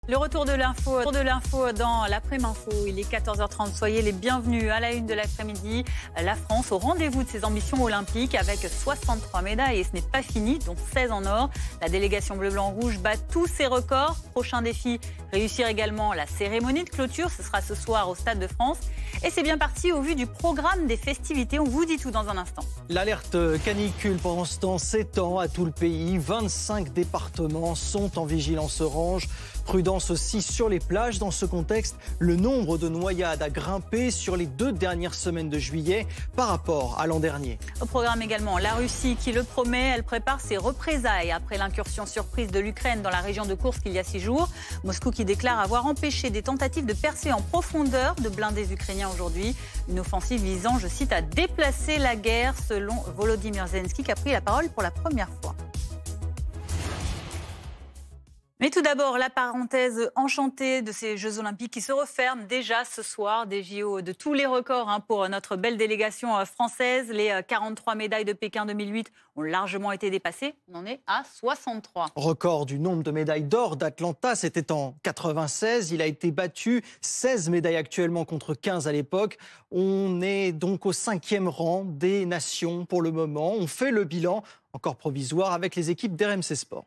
Le retour de l'info dans l'après-info. Il est 14h30. Soyez les bienvenus à la une de l'après-midi. La France au rendez-vous de ses ambitions olympiques avec 63 médailles et ce n'est pas fini, dont 16 en or. La délégation bleu-blanc-rouge bat tous ses records. Prochain défi, réussir également la cérémonie de clôture. Ce sera ce soir au Stade de France. Et c'est bien parti au vu du programme des festivités. On vous dit tout dans un instant. L'alerte canicule pendant ce temps s'étend à tout le pays. 25 départements sont en vigilance orange. Prudence aussi sur les plages. Dans ce contexte, le nombre de noyades a grimpé sur les 2 dernières semaines de juillet par rapport à l'an dernier. Au programme également, la Russie qui le promet, elle prépare ses représailles après l'incursion surprise de l'Ukraine dans la région de Koursk il y a 6 jours. Moscou qui déclare avoir empêché des tentatives de percer en profondeur de blindés ukrainiens aujourd'hui. Une offensive visant, je cite, à déplacer la guerre selon Volodymyr Zelensky qui a pris la parole pour la première fois. Mais tout d'abord, la parenthèse enchantée de ces Jeux Olympiques qui se referment déjà ce soir, des JO de tous les records pour notre belle délégation française. Les 43 médailles de Pékin 2008 ont largement été dépassées. On en est à 63. Record du nombre de médailles d'or d'Atlanta, c'était en 96. Il a été battu, 16 médailles actuellement contre 15 à l'époque. On est donc au 5e rang des nations pour le moment. On fait le bilan, encore provisoire, avec les équipes d'RMC Sport.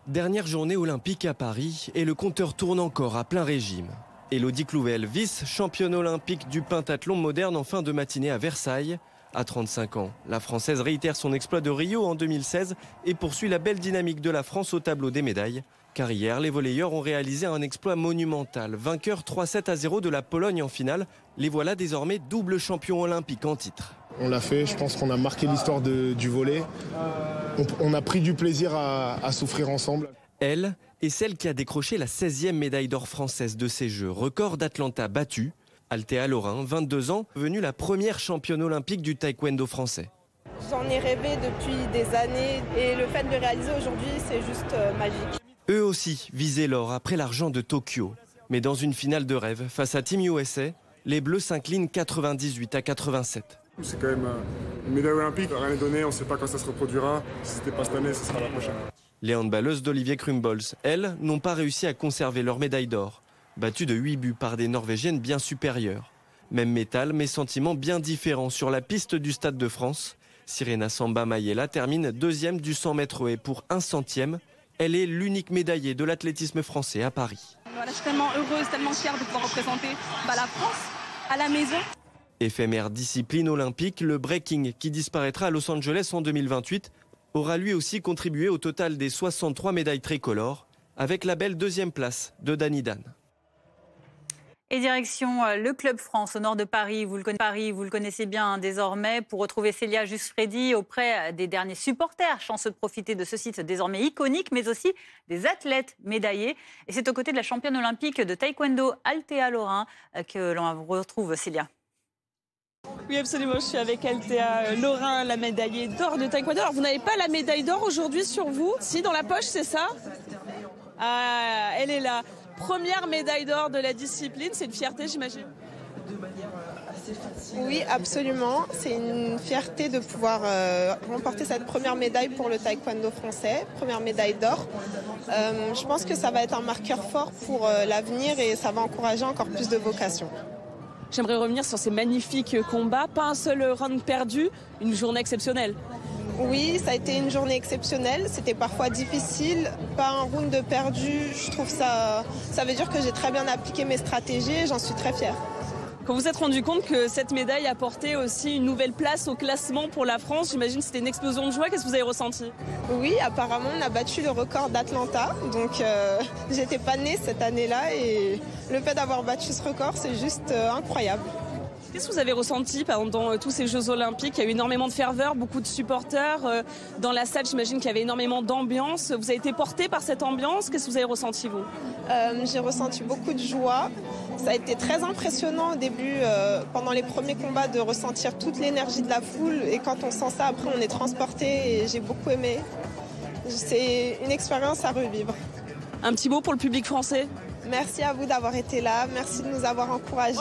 Dernière journée olympique à Paris et le compteur tourne encore à plein régime. Élodie Clouvel, vice-championne olympique du pentathlon moderne en fin de matinée à Versailles. À 35 ans, la Française réitère son exploit de Rio en 2016 et poursuit la belle dynamique de la France au tableau des médailles. Car hier, les volleyeurs ont réalisé un exploit monumental. Vainqueurs 3-7-0 de la Pologne en finale, les voilà désormais double champion olympique en titre. On l'a fait, je pense qu'on a marqué l'histoire du volley. On a pris du plaisir à souffrir ensemble. Elle est celle qui a décroché la 16e médaille d'or française de ces Jeux. Record d'Atlanta battu. Althea Lorin, 22 ans, devenue la première championne olympique du taekwondo français. J'en ai rêvé depuis des années et le fait de le réaliser aujourd'hui, c'est juste magique. Eux aussi visaient l'or après l'argent de Tokyo. Mais dans une finale de rêve, face à Team USA, les Bleus s'inclinent 98-87. C'est quand même une médaille olympique, rien n'est donné, on ne sait pas quand ça se reproduira. Si ce n'était pas cette année, ce sera la prochaine. Les handballeuses d'Olivier Krumbolz, elles, n'ont pas réussi à conserver leur médaille d'or. Battues de 8 buts par des Norvégiennes bien supérieures. Même métal, mais sentiments bien différents sur la piste du Stade de France. Sirena Samba Mayela termine 2e du 100 mètres haies pour 1 centième. Elle est l'unique médaillée de l'athlétisme français à Paris. Voilà, je suis tellement heureuse, tellement fière de pouvoir représenter la France à la maison. Éphémère discipline olympique, le breaking, qui disparaîtra à Los Angeles en 2028, aura lui aussi contribué au total des 63 médailles tricolores, avec la belle 2e place de Dany Dan. Et direction le Club France au nord de Paris. Vous le connaissez bien désormais. Pour retrouver Célia Justfredi auprès des derniers supporters chanceux de profiter de ce site désormais iconique, mais aussi des athlètes médaillés. Et c'est aux côtés de la championne olympique de taekwondo Althea Lorin que l'on retrouve Célia. Oui, absolument. Je suis avec Althea Lorin, la médaillée d'or de taekwondo. Alors, vous n'avez pas la médaille d'or aujourd'hui sur vous? Si, dans la poche, c'est ça? Ah, elle est là. Première médaille d'or de la discipline, c'est une fierté, j'imagine? Oui, absolument. C'est une fierté de pouvoir remporter cette première médaille pour le taekwondo français, première médaille d'or. Je pense que ça va être un marqueur fort pour l'avenir et ça va encourager encore plus de vocations. J'aimerais revenir sur ces magnifiques combats. Pas un seul round perdu, une journée exceptionnelle. Oui, ça a été une journée exceptionnelle. C'était parfois difficile. Pas un round de perdu. Je trouve ça veut dire que j'ai très bien appliqué mes stratégies et j'en suis très fière. Quand vous vous êtes rendu compte que cette médaille apportait aussi une nouvelle place au classement pour la France, j'imagine que c'était une explosion de joie. Qu'est-ce que vous avez ressenti? Oui, apparemment, on a battu le record d'Atlanta. Donc, j'étais pas née cette année-là et le fait d'avoir battu ce record, c'est juste incroyable. Qu'est-ce que vous avez ressenti pendant tous ces Jeux Olympiques? Il y a eu énormément de ferveur, beaucoup de supporters. Dans la salle, j'imagine qu'il y avait énormément d'ambiance. Vous avez été porté par cette ambiance. Qu'est-ce que vous avez ressenti, vous? J'ai ressenti beaucoup de joie. Ça a été très impressionnant au début, pendant les premiers combats, de ressentir toute l'énergie de la foule. Et quand on sent ça, après, on est transporté et j'ai beaucoup aimé. C'est une expérience à revivre. Un petit mot pour le public français? Merci à vous d'avoir été là. Merci de nous avoir encouragés.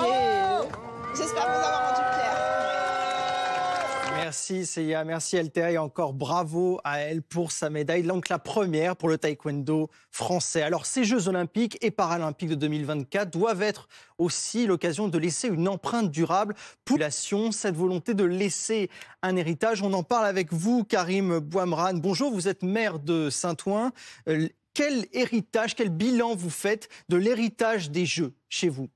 J'espère vous avoir rendu fiers. Merci Célia, merci Althea et encore bravo à elle pour sa médaille. Donc la première pour le taekwondo français. Alors ces Jeux olympiques et paralympiques de 2024 doivent être aussi l'occasion de laisser une empreinte durable pour la population. Cette volonté de laisser un héritage, on en parle avec vous Karim Bouamran. Bonjour, vous êtes maire de Saint-Ouen. Quel héritage, quel bilan vous faites de l'héritage des Jeux chez vous?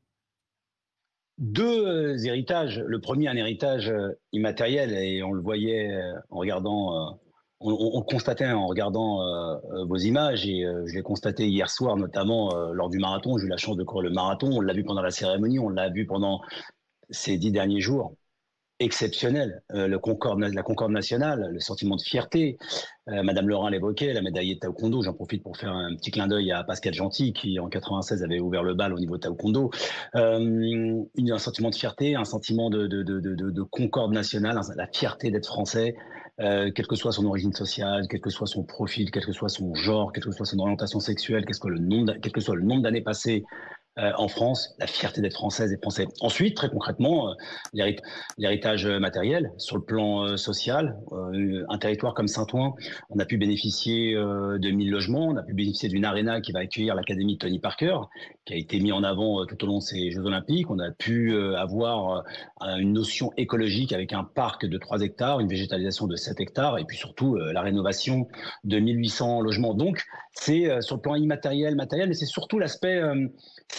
Deux héritages. Le premier, un héritage immatériel, et on le voyait en regardant, on le constatait en regardant vos images, et je l'ai constaté hier soir, notamment lors du marathon. J'ai eu la chance de courir le marathon, on l'a vu pendant la cérémonie, on l'a vu pendant ces 10 derniers jours. Exceptionnel, la concorde nationale, le sentiment de fierté. Madame Lerin l'évoquait, la médaillée de taekwondo. J'en profite pour faire un petit clin d'œil à Pascal Gentil qui en 96 avait ouvert le bal au niveau taekwondo. Un sentiment de fierté, un sentiment de concorde nationale, la fierté d'être français, quelle que soit son origine sociale, quel que soit son profil, quel que soit son genre, quelle que soit son orientation sexuelle, quel que soit le nombre d'années passées en France, la fierté d'être française et français. Ensuite, très concrètement, l'héritage matériel sur le plan social. Un territoire comme Saint-Ouen, on a pu bénéficier de 1000 logements, on a pu bénéficier d'une aréna qui va accueillir l'académie Tony Parker, qui a été mis en avant tout au long de ces Jeux Olympiques. On a pu avoir une notion écologique avec un parc de 3 hectares, une végétalisation de 7 hectares, et puis surtout la rénovation de 1800 logements. Donc, c'est sur le plan immatériel, matériel, mais c'est surtout l'aspect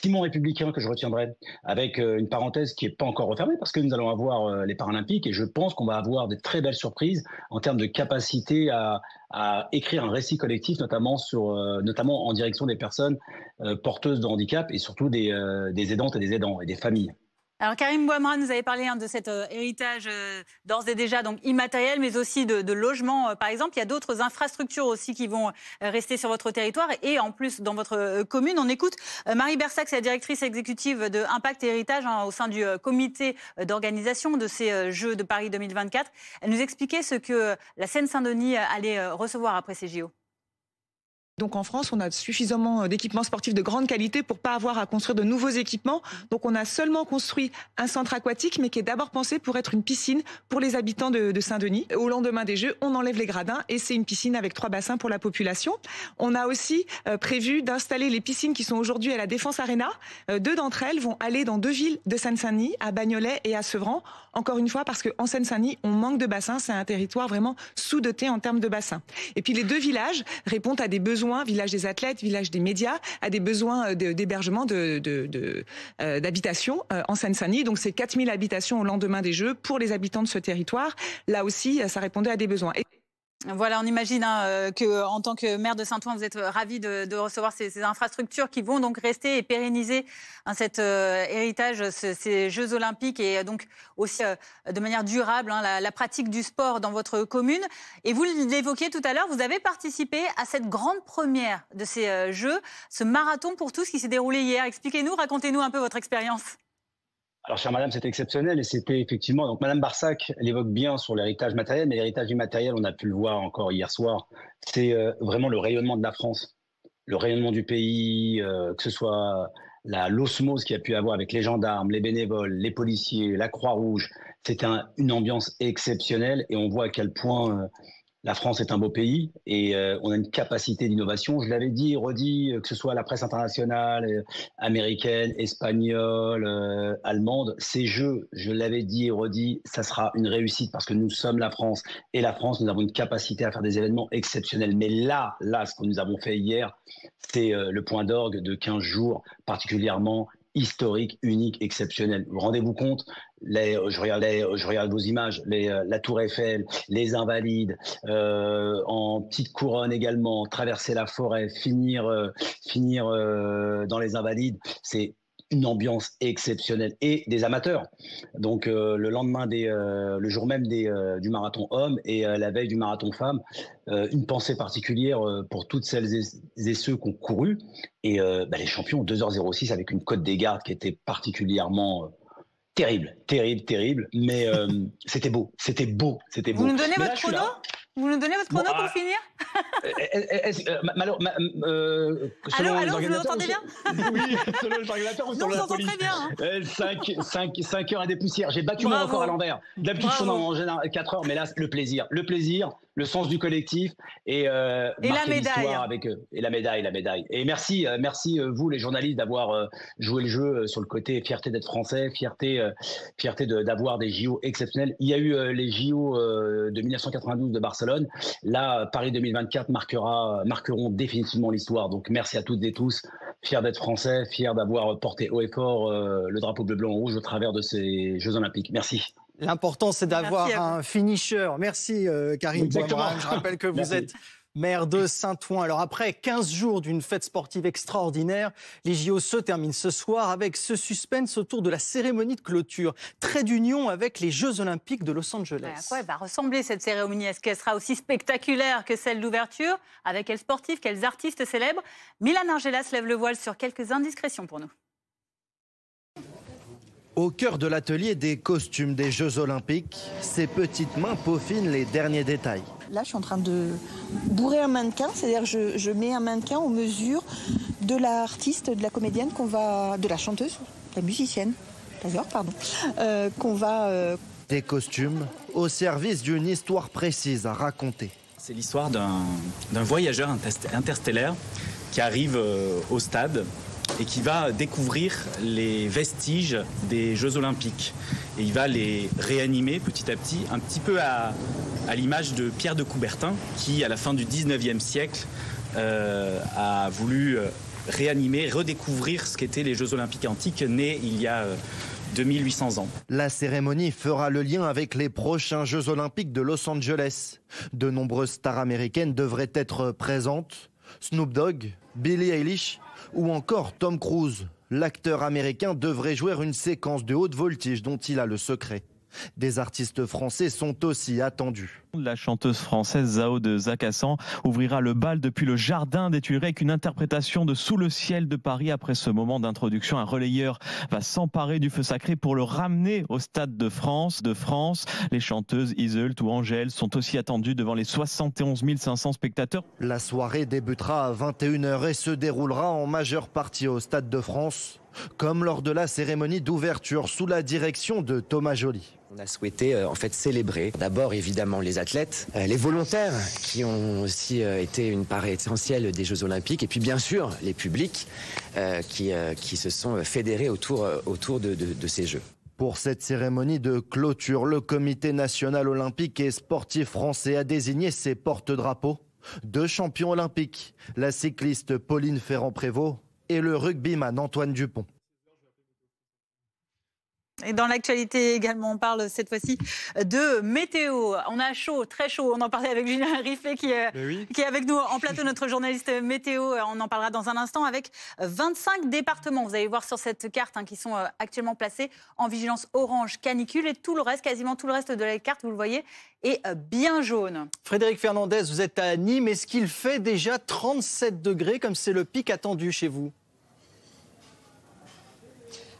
ciment républicain que je retiendrai, avec une parenthèse qui n'est pas encore refermée, parce que nous allons avoir les Paralympiques, et je pense qu'on va avoir des très belles surprises en termes de capacité à écrire un récit collectif, notamment en direction des personnes porteuses de handicap, et surtout des aidantes et des aidants, et des familles. Alors Karim Bouamran, vous avez parlé de cet héritage d'ores et déjà donc immatériel, mais aussi de logement par exemple. Il y a d'autres infrastructures aussi qui vont rester sur votre territoire et en plus dans votre commune. On écoute Marie Bersac, c'est la directrice exécutive de Impact et Héritage au sein du comité d'organisation de ces Jeux de Paris 2024. Elle nous expliquait ce que la Seine-Saint-Denis allait recevoir après ces JO. Donc en France, on a suffisamment d'équipements sportifs de grande qualité pour pas avoir à construire de nouveaux équipements. Donc on a seulement construit un centre aquatique, mais qui est d'abord pensé pour être une piscine pour les habitants de Saint-Denis. Au lendemain des Jeux, on enlève les gradins et c'est une piscine avec 3 bassins pour la population. On a aussi prévu d'installer les piscines qui sont aujourd'hui à la Défense Arena. 2 d'entre elles vont aller dans 2 villes de Seine-Saint-Denis, à Bagnolet et à Sevran. Encore une fois, parce qu'en Seine-Saint-Denis, on manque de bassins. C'est un territoire vraiment sous-doté en termes de bassins. Et puis les 2 villages répondent à des besoins, village des athlètes, village des médias, à des besoins d'hébergement, d'habitation en Seine-Saint-Denis. Donc c'est 4000 habitations au lendemain des Jeux pour les habitants de ce territoire. Là aussi, ça répondait à des besoins. Voilà, on imagine que en tant que maire de Saint-Ouen, vous êtes ravi de recevoir ces infrastructures qui vont donc rester et pérenniser cet héritage, ces Jeux Olympiques et donc aussi de manière durable la pratique du sport dans votre commune. Et vous l'évoquiez tout à l'heure, vous avez participé à cette grande première de ces Jeux, ce marathon pour tous qui s'est déroulé hier. Expliquez-nous, racontez-nous un peu votre expérience. Alors, chère madame, c'était exceptionnel et c'était effectivement... Donc, madame Barsac, elle évoque bien sur l'héritage matériel, mais l'héritage immatériel, on a pu le voir encore hier soir, c'est vraiment le rayonnement de la France, le rayonnement du pays, que ce soit l'osmose qu'il y a pu avoir avec les gendarmes, les bénévoles, les policiers, la Croix-Rouge. C'était une ambiance exceptionnelle et on voit à quel point... La France est un beau pays et on a une capacité d'innovation. Je l'avais dit et redit, que ce soit la presse internationale, américaine, espagnole, allemande. Ces Jeux, je l'avais dit et redit, ça sera une réussite parce que nous sommes la France. Et la France, nous avons une capacité à faire des événements exceptionnels. Mais là, ce que nous avons fait hier, c'est le point d'orgue de 15 jours particulièrement historique, unique, exceptionnel. Vous rendez-vous compte, je regarde vos images, la Tour Eiffel, les Invalides, en petite couronne également, traverser la forêt, finir dans les Invalides, c'est une ambiance exceptionnelle et des amateurs. Donc le jour même du marathon homme et la veille du marathon femme, une pensée particulière pour toutes celles et ceux qui ont couru et les champions 2h06 avec une cote des gardes qui était particulièrement terrible, mais c'était beau. Vous nous donnez votre chrono ? Vous nous donnez votre chrono pour finir? Allô, vous m'entendez bien? Oui, selon les organisateurs ou selon la police. Très bien. 5 heures à des poussières. J'ai battu mon record à l'envers. D'habitude, je suis en général 4 heures, mais là, le plaisir, le sens du collectif et la médaille avec eux. Et la médaille. Et merci vous les journalistes d'avoir joué le jeu sur le côté fierté d'être français, fierté d'avoir des JO exceptionnels. Il y a eu les JO de 1992 de Barcelone. Là, Paris 2024 marqueront définitivement l'histoire. Donc merci à toutes et tous. Fier d'être français, fier d'avoir porté haut et fort le drapeau bleu, blanc, rouge au travers de ces Jeux Olympiques. Merci. L'important, c'est d'avoir un finisher. Merci, Karim Bouamrane. Je rappelle que vous êtes maire de Saint-Ouen. Alors après 15 jours d'une fête sportive extraordinaire, les JO se terminent ce soir avec ce suspense autour de la cérémonie de clôture. Trait d'union avec les Jeux Olympiques de Los Angeles. À quoi elle va ressembler cette cérémonie? Est-ce qu'elle sera aussi spectaculaire que celle d'ouverture? Avec quels sportifs, quels artistes célèbres? Milan Argelas lève le voile sur quelques indiscrétions pour nous. Au cœur de l'atelier des costumes des Jeux Olympiques, ses petites mains peaufinent les derniers détails. Là, je suis en train de bourrer un mannequin, c'est-à-dire je mets un mannequin aux mesures de l'artiste, de la comédienne de la chanteuse, de la musicienne, d'ailleurs, pardon, qu'on va... Des costumes au service d'une histoire précise à raconter. C'est l'histoire d'un voyageur interstellaire qui arrive au stade et qui va découvrir les vestiges des Jeux Olympiques. Et il va les réanimer petit à petit, un petit peu à l'image de Pierre de Coubertin, qui, à la fin du 19e siècle, a voulu réanimer, redécouvrir ce qu'étaient les Jeux Olympiques antiques, nés il y a 2800 ans. La cérémonie fera le lien avec les prochains Jeux Olympiques de Los Angeles. De nombreuses stars américaines devraient être présentes. Snoop Dogg, Billie Eilish ou encore Tom Cruise. L'acteur américain devrait jouer une séquence de haute voltige dont il a le secret. Des artistes français sont aussi attendus. La chanteuse française Zao de Zakassan ouvrira le bal depuis le jardin des Tuileries avec une interprétation de Sous le ciel de Paris. Après ce moment d'introduction, un relayeur va s'emparer du feu sacré pour le ramener au Stade de France. Les chanteuses Iseult ou Angèle sont aussi attendues devant les 71 500 spectateurs. La soirée débutera à 21h et se déroulera en majeure partie au Stade de France, comme lors de la cérémonie d'ouverture sous la direction de Thomas Joly. On a souhaité célébrer d'abord évidemment les athlètes, les volontaires qui ont aussi été une part essentielle des Jeux Olympiques et puis bien sûr les publics qui se sont fédérés autour de ces Jeux. Pour cette cérémonie de clôture, le Comité national olympique et sportif français a désigné ses porte-drapeaux. 2 champions olympiques, la cycliste Pauline Ferrand-Prévot et le rugbyman Antoine Dupont. Et dans l'actualité également, on parle cette fois-ci de météo. On a chaud, très chaud. On en parlait avec Julien Rifflet qui est avec nous en plateau, notre journaliste météo. On en parlera dans un instant avec 25 départements. Vous allez voir sur cette carte qui sont actuellement placés en vigilance orange canicule. Et tout le reste, quasiment tout le reste de la carte, vous le voyez, est bien jaune. Frédéric Fernandez, vous êtes à Nîmes. Est-ce qu'il fait déjà 37 degrés comme c'est le pic attendu chez vous ?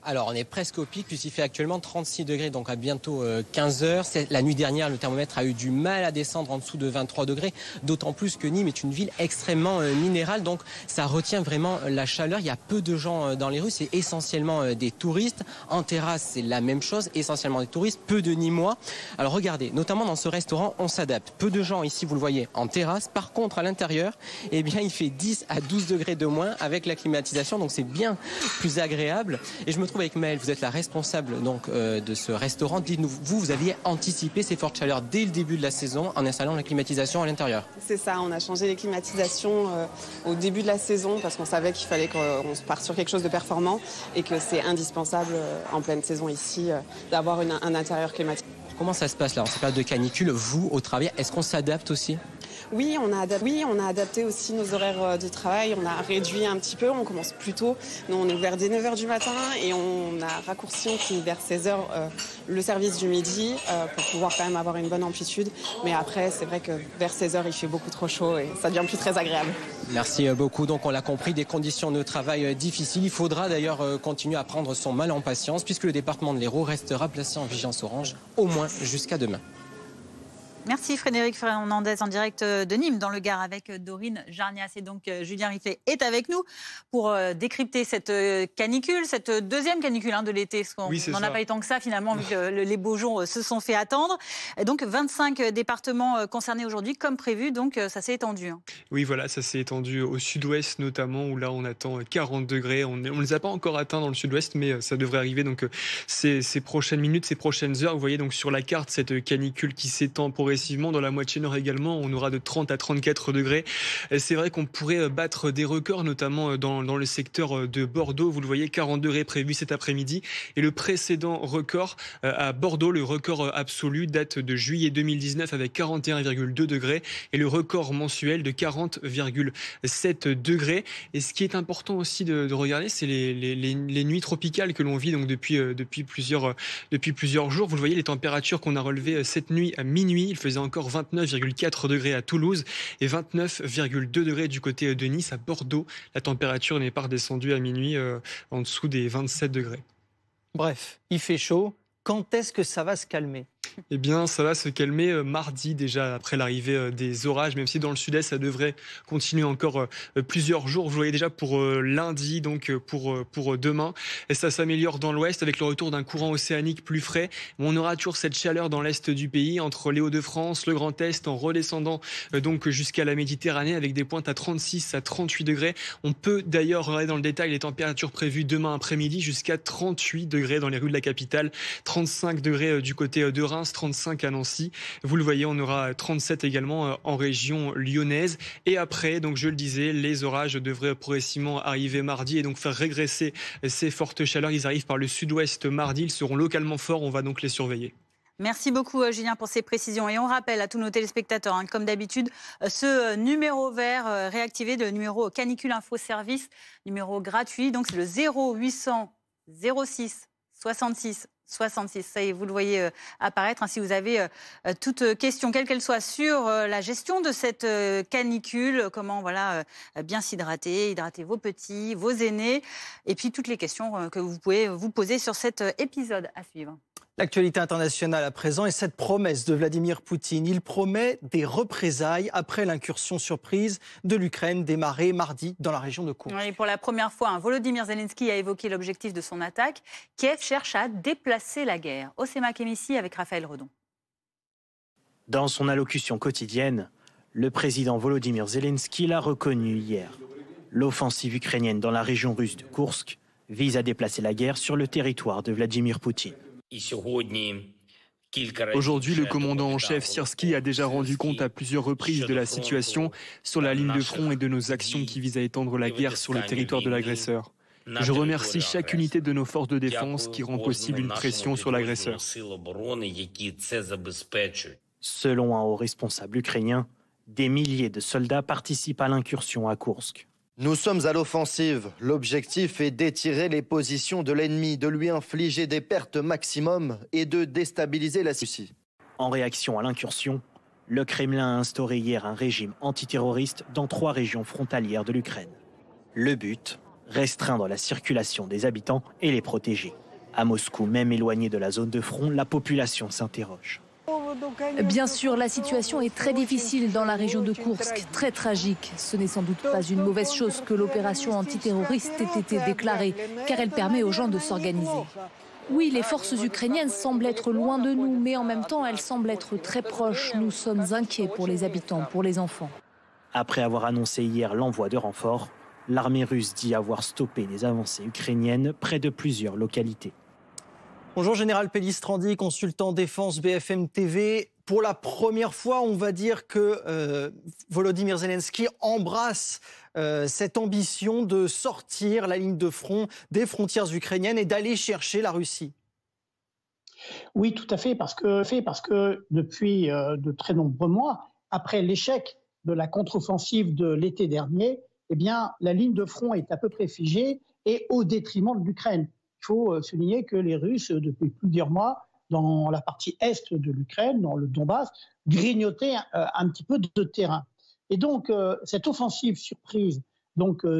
Alors, on est presque au pic puisqu'il fait actuellement 36 degrés, donc à bientôt 15 heures. La nuit dernière, le thermomètre a eu du mal à descendre en dessous de 23 degrés, d'autant plus que Nîmes est une ville extrêmement minérale, donc ça retient vraiment la chaleur. Il y a peu de gens dans les rues, c'est essentiellement des touristes. En terrasse, c'est la même chose, essentiellement des touristes, peu de Nîmois. Alors regardez, notamment dans ce restaurant, on s'adapte. Peu de gens ici, vous le voyez, en terrasse. Par contre, à l'intérieur, eh bien, il fait 10 à 12 degrés de moins avec la climatisation, donc c'est bien plus agréable. Et je me trouve avec Maëlle, vous êtes la responsable donc de ce restaurant. Dites-nous, vous aviez anticipé ces fortes chaleurs dès le début de la saison en installant la climatisation à l'intérieur. C'est ça, on a changé les climatisations au début de la saison parce qu'on savait qu'il fallait qu'on se parte sur quelque chose de performant et que c'est indispensable en pleine saison ici d'avoir un intérieur climatisé. Comment ça se passe là en cette période de canicule, vous au travail, est-ce qu'on s'adapte aussi ? Oui, on a adapté aussi nos horaires de travail, on a réduit un petit peu, on commence plus tôt. Nous, on est ouvert dès 9h du matin et on a raccourci, on finit vers 16h le service du midi pour pouvoir quand même avoir une bonne amplitude. Mais après, c'est vrai que vers 16h, il fait beaucoup trop chaud et ça devient plus très agréable. Merci beaucoup. Donc, on l'a compris, des conditions de travail difficiles. Il faudra d'ailleurs continuer à prendre son mal en patience puisque le département de l'Hérault restera placé en vigilance orange au moins jusqu'à demain. Merci Frédéric Fernandez en direct de Nîmes dans le Gard avec Dorine Jarnias. Et donc Julien Riflet est avec nous pour décrypter cette canicule, cette deuxième canicule de l'été. Parce qu'on n'en a pas eu tant que ça finalement vu que les beaux jours se sont fait attendre. Et donc 25 départements concernés aujourd'hui comme prévu, donc ça s'est étendu. Oui voilà, ça s'est étendu au sud-ouest notamment où là on attend 40 degrés. On ne les a pas encore atteints dans le sud-ouest mais ça devrait arriver donc ces prochaines minutes, ces prochaines heures. Vous voyez donc sur la carte cette canicule qui s'étend progressivement dans la moitié nord également. On aura de 30 à 34 degrés. C'est vrai qu'on pourrait battre des records, notamment dans le secteur de Bordeaux. Vous le voyez, 40 degrés prévus cet après-midi. Et le précédent record à Bordeaux, le record absolu, date de juillet 2019 avec 41,2 degrés. Et le record mensuel de 40,7 degrés. Et ce qui est important aussi de regarder, c'est les nuits tropicales que l'on vit donc depuis plusieurs jours. Vous le voyez, les températures qu'on a relevées cette nuit à minuit, il faisait encore 29,4 degrés à Toulouse et 29,2 degrés du côté de Nice. À Bordeaux, la température n'est pas redescendue à minuit en dessous des 27 degrés. Bref, il fait chaud. Quand est-ce que ça va se calmer ? Eh bien, ça va se calmer mardi déjà après l'arrivée des orages, même si dans le sud-est, ça devrait continuer encore plusieurs jours. Vous voyez déjà pour lundi, donc pour demain. Et ça s'améliore dans l'ouest avec le retour d'un courant océanique plus frais. On aura toujours cette chaleur dans l'est du pays, entre les Hauts-de-France, le Grand Est, en redescendant donc jusqu'à la Méditerranée avec des pointes à 36 à 38 degrés. On peut d'ailleurs regarder dans le détail les températures prévues demain après-midi jusqu'à 38 degrés dans les rues de la capitale, 35 degrés du côté de Reims, 35 à Nancy. Vous le voyez, on aura 37 également en région lyonnaise. Et après, donc je le disais, les orages devraient progressivement arriver mardi et donc faire régresser ces fortes chaleurs. Ils arrivent par le sud-ouest mardi. Ils seront localement forts. On va donc les surveiller. Merci beaucoup Julien pour ces précisions. Et on rappelle à tous nos téléspectateurs, comme d'habitude, ce numéro vert réactivé, le numéro Canicule Info Service, numéro gratuit. Donc c'est le 0800 06 66 66. Ça y est, vous le voyez apparaître. Si vous avez toute question, quelle qu'elle soit, sur la gestion de cette canicule, comment bien s'hydrater, hydrater vos petits, vos aînés, et puis toutes les questions que vous pouvez vous poser sur cet épisode à suivre. L'actualité internationale à présent et cette promesse de Vladimir Poutine. Il promet des représailles après l'incursion surprise de l'Ukraine démarrée mardi dans la région de Koursk. Oui, pour la première fois, Volodymyr Zelensky a évoqué l'objectif de son attaque. Kiev cherche à déplacer la guerre. Osema Kemissi avec Raphaël Redon. Dans son allocution quotidienne, le président Volodymyr Zelensky l'a reconnu hier. L'offensive ukrainienne dans la région russe de Koursk vise à déplacer la guerre sur le territoire de Vladimir Poutine. Aujourd'hui, le commandant en chef Syrski a déjà rendu compte à plusieurs reprises de la situation sur la ligne de front et de nos actions qui visent à étendre la guerre sur le territoire de l'agresseur. Je remercie chaque unité de nos forces de défense qui rend possible une pression sur l'agresseur. Selon un haut responsable ukrainien, des milliers de soldats participent à l'incursion à Koursk. Nous sommes à l'offensive. L'objectif est d'étirer les positions de l'ennemi, de lui infliger des pertes maximum et de déstabiliser la Russie. En réaction à l'incursion, le Kremlin a instauré hier un régime antiterroriste dans 3 régions frontalières de l'Ukraine. Le but, restreindre la circulation des habitants et les protéger. À Moscou, même éloigné de la zone de front, la population s'interroge. Bien sûr, la situation est très difficile dans la région de Koursk, très tragique. Ce n'est sans doute pas une mauvaise chose que l'opération antiterroriste ait été déclarée, car elle permet aux gens de s'organiser. Oui, les forces ukrainiennes semblent être loin de nous, mais en même temps, elles semblent être très proches. Nous sommes inquiets pour les habitants, pour les enfants. Après avoir annoncé hier l'envoi de renforts, l'armée russe dit avoir stoppé les avancées ukrainiennes près de plusieurs localités. Bonjour Général Pellistrandi, consultant défense BFM TV. Pour la première fois, on va dire que Volodymyr Zelensky embrasse cette ambition de sortir la ligne de front des frontières ukrainiennes et d'aller chercher la Russie. Oui, tout à fait, parce que depuis de très nombreux mois, après l'échec de la contre-offensive de l'été dernier, eh bien, la ligne de front est à peu près figée et au détriment de l'Ukraine. Il faut souligner que les Russes, depuis plusieurs mois, dans la partie est de l'Ukraine, dans le Donbass, grignotaient un petit peu de terrain. Et donc, cette offensive surprise,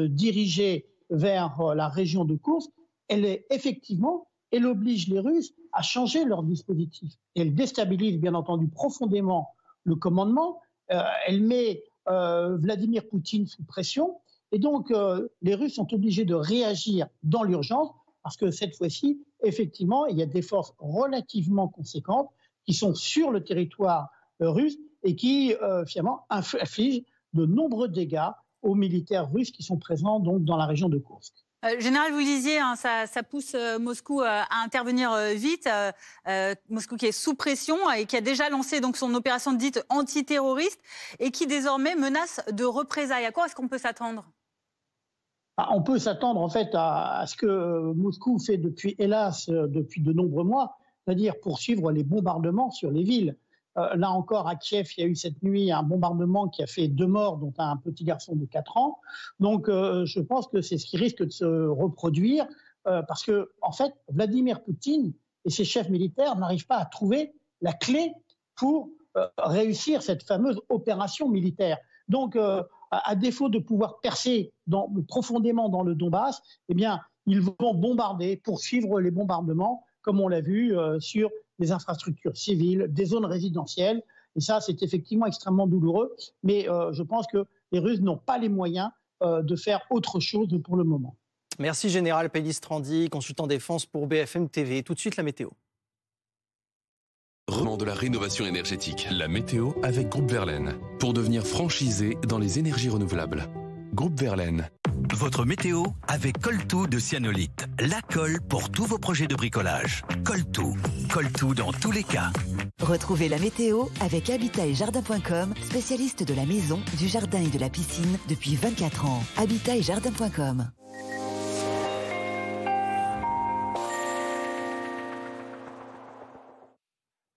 dirigée vers la région de Koursk, elle oblige les Russes à changer leur dispositif. Et elle déstabilise, bien entendu, profondément le commandement, elle met Vladimir Poutine sous pression. Et donc, les Russes sont obligés de réagir dans l'urgence parce que cette fois-ci, effectivement, il y a des forces relativement conséquentes qui sont sur le territoire russe et qui, finalement, infligent de nombreux dégâts aux militaires russes qui sont présents donc, dans la région de Koursk. Général, vous le disiez, hein, ça pousse Moscou à intervenir vite. Moscou qui est sous pression et qui a déjà lancé donc, son opération dite antiterroriste et qui désormais menace de représailles. À quoi est-ce qu'on peut s'attendre ? On peut s'attendre en fait à ce que Moscou fait depuis de nombreux mois, c'est-à-dire poursuivre les bombardements sur les villes. Là encore, à Kiev, il y a eu cette nuit un bombardement qui a fait 2 morts, dont un petit garçon de 4 ans. Donc, je pense que c'est ce qui risque de se reproduire, parce que, en fait, Vladimir Poutine et ses chefs militaires n'arrivent pas à trouver la clé pour réussir cette fameuse opération militaire. Donc, à défaut de pouvoir percer profondément dans le Donbass, eh bien, ils vont bombarder, poursuivre les bombardements, comme on l'a vu sur des infrastructures civiles, des zones résidentielles. Et ça, c'est effectivement extrêmement douloureux. Mais je pense que les Russes n'ont pas les moyens de faire autre chose pour le moment. Merci Général Pellistrandi, consultant défense pour BFM TV. Tout de suite, la météo. De la rénovation énergétique. La météo avec Groupe Verlaine. Pour devenir franchisé dans les énergies renouvelables. Groupe Verlaine. Votre météo avec Coltou de Cyanolite. La colle pour tous vos projets de bricolage. Coltou. Coltou dans tous les cas. Retrouvez la météo avec Habitat et Jardin.com, spécialiste de la maison, du jardin et de la piscine depuis 24 ans. Habitat et Jardin.com.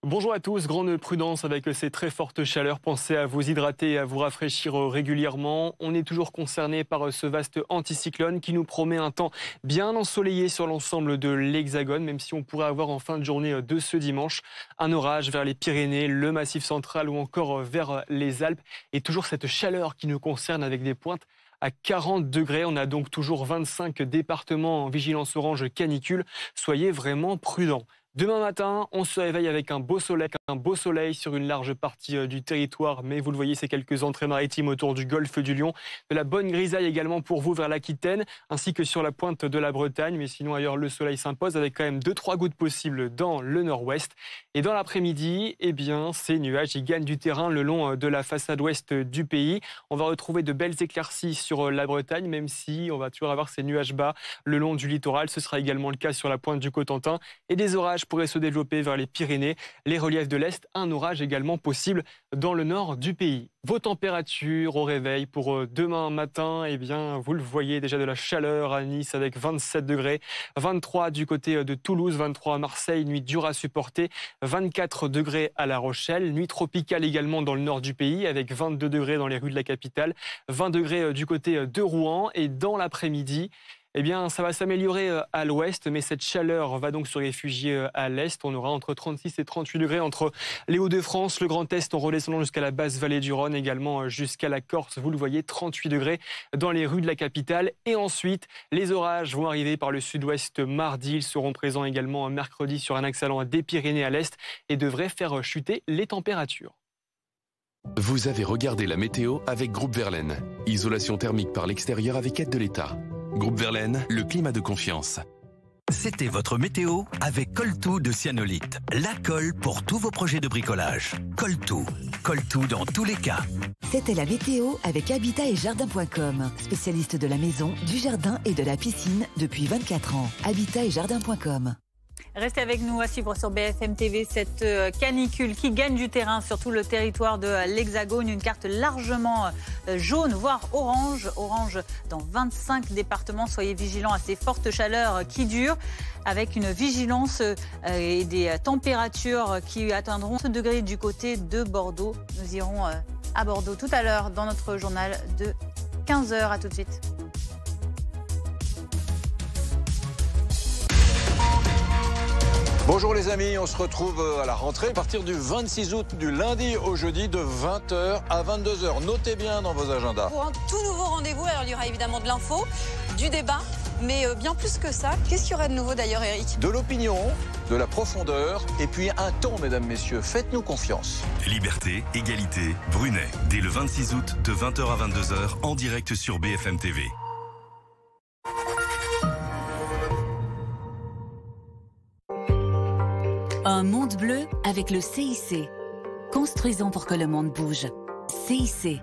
Bonjour à tous, grande prudence avec ces très fortes chaleurs. Pensez à vous hydrater et à vous rafraîchir régulièrement. On est toujours concerné par ce vaste anticyclone qui nous promet un temps bien ensoleillé sur l'ensemble de l'Hexagone, même si on pourrait avoir en fin de journée de ce dimanche un orage vers les Pyrénées, le Massif central ou encore vers les Alpes. Et toujours cette chaleur qui nous concerne avec des pointes à 40 degrés. On a donc toujours 25 départements en vigilance orange canicule. Soyez vraiment prudents. Demain matin, on se réveille avec un beau soleil sur une large partie du territoire, mais vous le voyez, c'est quelques entrées maritimes autour du golfe du Lion. De la bonne grisaille également pour vous vers l'Aquitaine, ainsi que sur la pointe de la Bretagne, mais sinon ailleurs le soleil s'impose avec quand même 2-3 gouttes possibles dans le nord-ouest. Et dans l'après-midi, eh bien, ces nuages, ils gagnent du terrain le long de la façade ouest du pays. On va retrouver de belles éclaircies sur la Bretagne, même si on va toujours avoir ces nuages bas le long du littoral. Ce sera également le cas sur la pointe du Cotentin et des orages pourraient se développer vers les Pyrénées, les reliefs de l'Est, un orage également possible dans le nord du pays. Vos températures au réveil pour demain matin, eh bien, vous le voyez déjà de la chaleur à Nice avec 27 degrés, 23 du côté de Toulouse, 23 à Marseille, nuit dure à supporter, 24 degrés à La Rochelle, nuit tropicale également dans le nord du pays avec 22 degrés dans les rues de la capitale, 20 degrés du côté de Rouen et dans l'après-midi, eh bien, ça va s'améliorer à l'ouest, mais cette chaleur va donc se réfugier à l'est. On aura entre 36 et 38 degrés entre les Hauts-de-France, le Grand Est en redescendant jusqu'à la basse vallée du Rhône, également jusqu'à la Corse. Vous le voyez, 38 degrés dans les rues de la capitale. Et ensuite, les orages vont arriver par le sud-ouest mardi. Ils seront présents également mercredi sur un axe allant des Pyrénées à l'est et devraient faire chuter les températures. Vous avez regardé la météo avec Groupe Verlaine. Isolation thermique par l'extérieur avec aide de l'État. Groupe Verlaine, le climat de confiance. C'était votre météo avec Coltou de Cyanolite. La colle pour tous vos projets de bricolage. Coltou. Coltou dans tous les cas. C'était la météo avec Habitat et Jardin.com, spécialiste de la maison, du jardin et de la piscine depuis 24 ans. Habitat et Jardin.com. Restez avec nous à suivre sur BFM TV cette canicule qui gagne du terrain sur tout le territoire de l'Hexagone. Une carte largement jaune, voire orange. Orange dans 25 départements. Soyez vigilants à ces fortes chaleurs qui durent avec une vigilance et des températures qui atteindront 2 degrés du côté de Bordeaux. Nous irons à Bordeaux tout à l'heure dans notre journal de 15h. À tout de suite. Bonjour les amis, on se retrouve à la rentrée à partir du 26 août, du lundi au jeudi de 20h à 22h. Notez bien dans vos agendas. Pour un tout nouveau rendez-vous, alors il y aura évidemment de l'info, du débat Mais bien plus que ça, qu'est-ce qu'il y aurait de nouveau d'ailleurs, Eric? De l'opinion, de la profondeur et puis un ton, mesdames, messieurs. Faites-nous confiance. Liberté, égalité, Brunet. Dès le 26 août de 20h à 22h en direct sur BFM TV. Un monde bleu avec le CIC. Construisons pour que le monde bouge. CIC.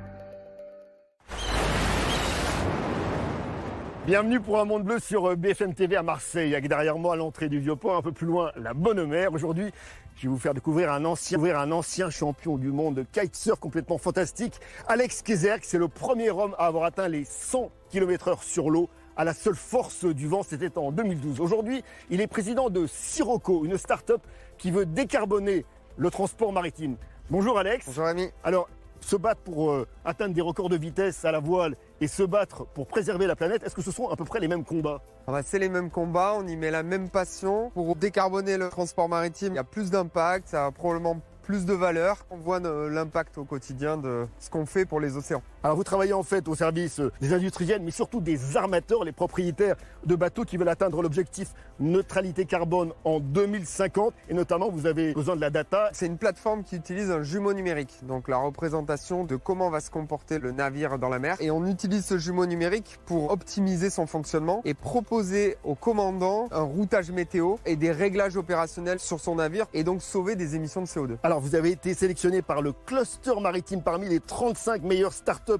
Bienvenue pour un monde bleu sur BFM TV à Marseille. Avec derrière moi, à l'entrée du Vieux-Port, un peu plus loin, la Bonne Mère. Aujourd'hui, je vais vous faire découvrir un ancien champion du monde de kitesurf complètement fantastique. Alex Kezerk, c'est le premier homme à avoir atteint les 100 km/h sur l'eau à la seule force du vent. C'était en 2012. Aujourd'hui, il est président de Sirocco, une start-up qui veut décarboner le transport maritime. Bonjour Alex. Bonjour ami. Alors, se battre pour atteindre des records de vitesse à la voile et se battre pour préserver la planète, est-ce que ce sont à peu près les mêmes combats? C'est les mêmes combats, on y met la même passion. Pour décarboner le transport maritime, il y a plus d'impact, ça a probablement plus de valeur. On voit l'impact au quotidien de ce qu'on fait pour les océans. Alors vous travaillez en fait au service des industriels, mais surtout des armateurs, les propriétaires de bateaux qui veulent atteindre l'objectif neutralité carbone en 2050. Et notamment, vous avez besoin de la data. C'est une plateforme qui utilise un jumeau numérique, donc la représentation de comment va se comporter le navire dans la mer. Et on utilise ce jumeau numérique pour optimiser son fonctionnement et proposer au commandant un routage météo et des réglages opérationnels sur son navire et donc sauver des émissions de CO2. Alors vous avez été sélectionné par le cluster maritime parmi les 35 meilleures startups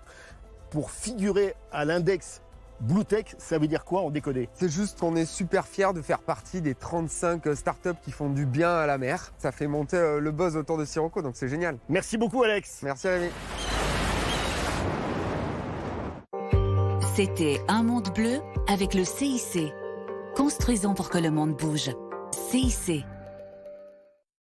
pour figurer à l'index BlueTech. Ça veut dire quoi en décodé? C'est juste qu'on est super fiers de faire partie des 35 startups qui font du bien à la mer. Ça fait monter le buzz autour de Sirocco, donc c'est génial. Merci beaucoup Alex. Merci Rémi. C'était Un monde bleu avec le CIC. Construisons pour que le monde bouge. CIC.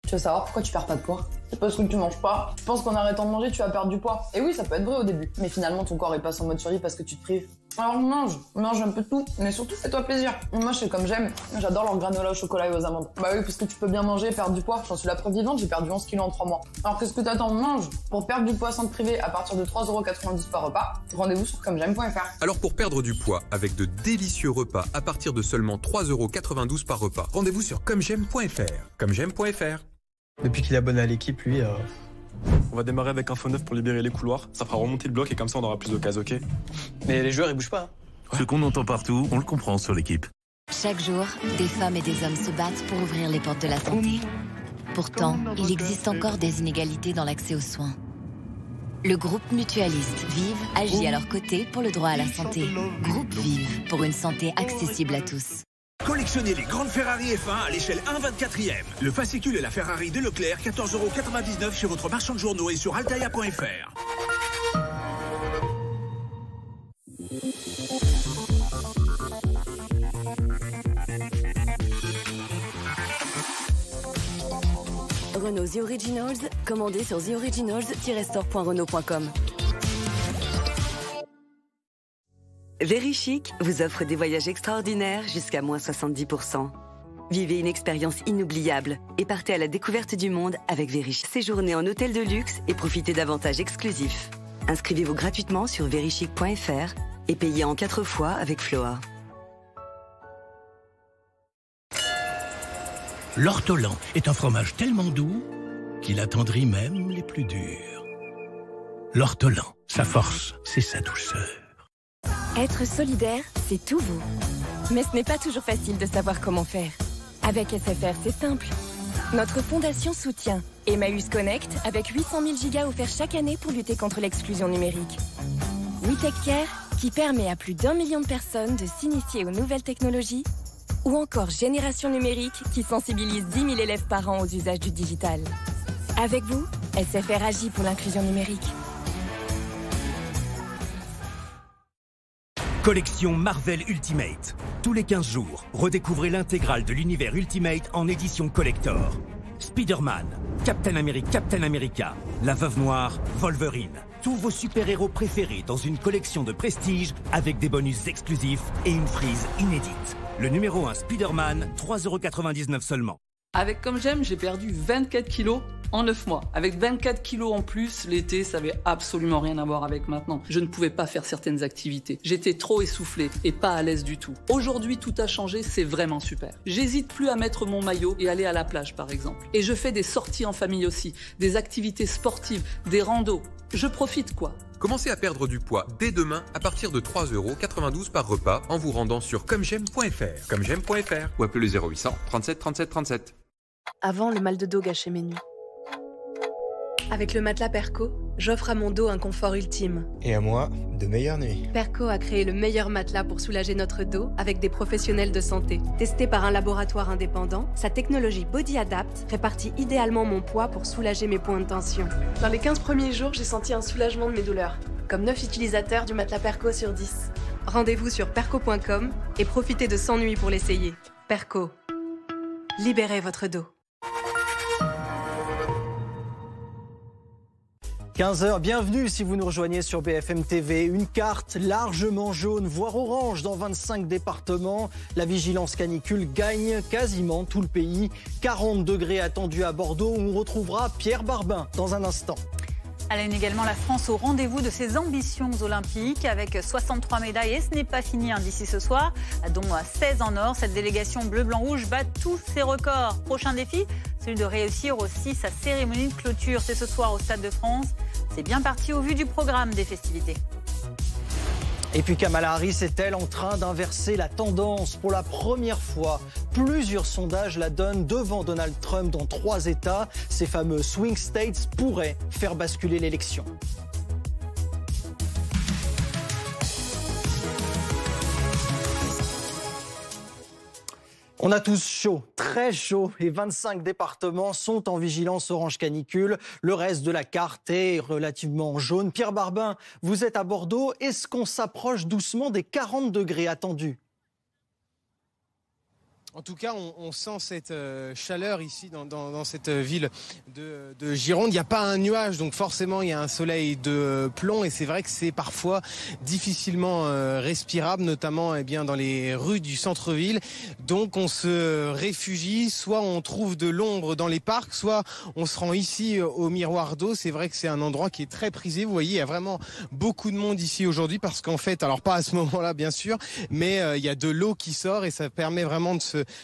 Tu veux savoir pourquoi tu perds pas de poids? C'est parce que tu manges pas. Tu penses qu'en arrêtant de manger, tu vas perdre du poids. Et oui, ça peut être vrai au début. Mais finalement, ton corps il passe en mode survie parce que tu te prives. Alors mange un peu de tout. Mais surtout, fais-toi plaisir. Moi, je fais comme j'aime. J'adore leur granola au chocolat et aux amandes. Bah oui, parce que tu peux bien manger et perdre du poids. J'en suis la preuve vivante, j'ai perdu 11 kilos en 3 mois. Alors qu'est-ce que t'attends? Mange. Pour perdre du poids sans te priver à partir de 3,90 € par repas, rendez-vous sur commej'aime.fr. Alors pour perdre du poids avec de délicieux repas à partir de seulement 3,92 € par repas, rendez-vous sur commej'aime.fr. Commej'aime.fr. Depuis qu'il est abonné à l'équipe, lui... On va démarrer avec un faux neuf pour libérer les couloirs. Ça fera remonter le bloc et comme ça on aura plus de cases, ok? Mais les joueurs ils bougent pas. Ce qu'on entend partout, on le comprend sur l'équipe. Chaque jour, des femmes et des hommes se battent pour ouvrir les portes de la santé. Pourtant, il existe encore des inégalités dans l'accès aux soins. Le groupe mutualiste Vive agit à leur côté pour le droit à la santé. Groupe Vive, pour une santé accessible à tous. Collectionnez les grandes Ferrari F1 à l'échelle 1/24e. Le fascicule et la Ferrari de Leclerc, 14,99 € chez votre marchand de journaux et sur altaïa.fr. Renault The Originals, commandez sur theoriginals-store.renault.com. Verichic vous offre des voyages extraordinaires jusqu'à moins 70%. Vivez une expérience inoubliable et partez à la découverte du monde avec Verichic. Séjournez en hôtel de luxe et profitez d'avantages exclusifs. Inscrivez-vous gratuitement sur verichic.fr et payez en 4 fois avec Floa. L'ortolan est un fromage tellement doux qu'il attendrit même les plus durs. L'ortolan, sa force, c'est sa douceur. Être solidaire, c'est tout vous. Mais ce n'est pas toujours facile de savoir comment faire. Avec SFR, c'est simple. Notre fondation soutient Emmaüs Connect avec 800 000 gigas offerts chaque année pour lutter contre l'exclusion numérique. WeTechCare qui permet à plus d'1 million de personnes de s'initier aux nouvelles technologies. Ou encore Génération Numérique qui sensibilise 10 000 élèves par an aux usages du digital. Avec vous, SFR agit pour l'inclusion numérique. Collection Marvel Ultimate. Tous les 15 jours, redécouvrez l'intégrale de l'univers Ultimate en édition collector. Spider-Man, Captain America, la Veuve Noire, Wolverine. Tous vos super-héros préférés dans une collection de prestige avec des bonus exclusifs et une frise inédite. Le numéro 1 Spider-Man, 3,99 € seulement. Avec Comme J'aime, j'ai perdu 24 kilos En 9 mois, avec 24 kilos en plus, l'été, ça avait absolument rien à voir avec maintenant. Je ne pouvais pas faire certaines activités. J'étais trop essoufflée et pas à l'aise du tout. Aujourd'hui, tout a changé, c'est vraiment super. J'hésite plus à mettre mon maillot et aller à la plage, par exemple. Et je fais des sorties en famille aussi, des activités sportives, des randos. Je profite, quoi. Commencez à perdre du poids dès demain à partir de 3,92 € par repas en vous rendant sur commej'aime.fr. Commej'aime.fr ou appelez le 0800 37 37 37. Avant, le mal de dos gâchait mes nuits. Avec le matelas Perco, j'offre à mon dos un confort ultime. Et à moi, de meilleures nuits. Perco a créé le meilleur matelas pour soulager notre dos avec des professionnels de santé. Testé par un laboratoire indépendant, sa technologie Body Adapt répartit idéalement mon poids pour soulager mes points de tension. Dans les 15 premiers jours, j'ai senti un soulagement de mes douleurs. Comme 9 utilisateurs du matelas Perco sur 10. Rendez-vous sur perco.com et profitez de 100 nuits pour l'essayer. Perco. Libérez votre dos. 15h, bienvenue si vous nous rejoignez sur BFM TV. Une carte largement jaune, voire orange dans 25 départements. La vigilance canicule gagne quasiment tout le pays. 40 degrés attendus à Bordeaux où on retrouvera Pierre Barbin dans un instant. À la une également, la France au rendez-vous de ses ambitions olympiques avec 63 médailles et ce n'est pas fini d'ici ce soir, dont 16 en or. Cette délégation bleu-blanc-rouge bat tous ses records. Prochain défi, celui de réussir aussi sa cérémonie de clôture. C'est ce soir au Stade de France. C'est bien parti au vu du programme des festivités. Et puis Kamala Harris est-elle en train d'inverser la tendance? Pour la première fois, plusieurs sondages la donnent devant Donald Trump dans 3 États. Ces fameux swing states pourraient faire basculer l'élection. On a tous chaud, très chaud, et 25 départements sont en vigilance orange canicule. Le reste de la carte est relativement jaune. Pierre Barbin, vous êtes à Bordeaux. Est-ce qu'on s'approche doucement des 40 degrés attendus ? En tout cas, on sent cette chaleur ici dans cette ville de Gironde. Il n'y a pas un nuage, donc forcément il y a un soleil de plomb et c'est vrai que c'est parfois difficilement respirable, notamment dans les rues du centre-ville. Donc on se réfugie, soit on trouve de l'ombre dans les parcs, soit on se rend ici au Miroir d'eau. C'est vrai que c'est un endroit qui est très prisé. Vous voyez, il y a vraiment beaucoup de monde ici aujourd'hui parce qu'en fait, alors pas à ce moment-là bien sûr, mais il y a de l'eau qui sort et ça permet vraiment de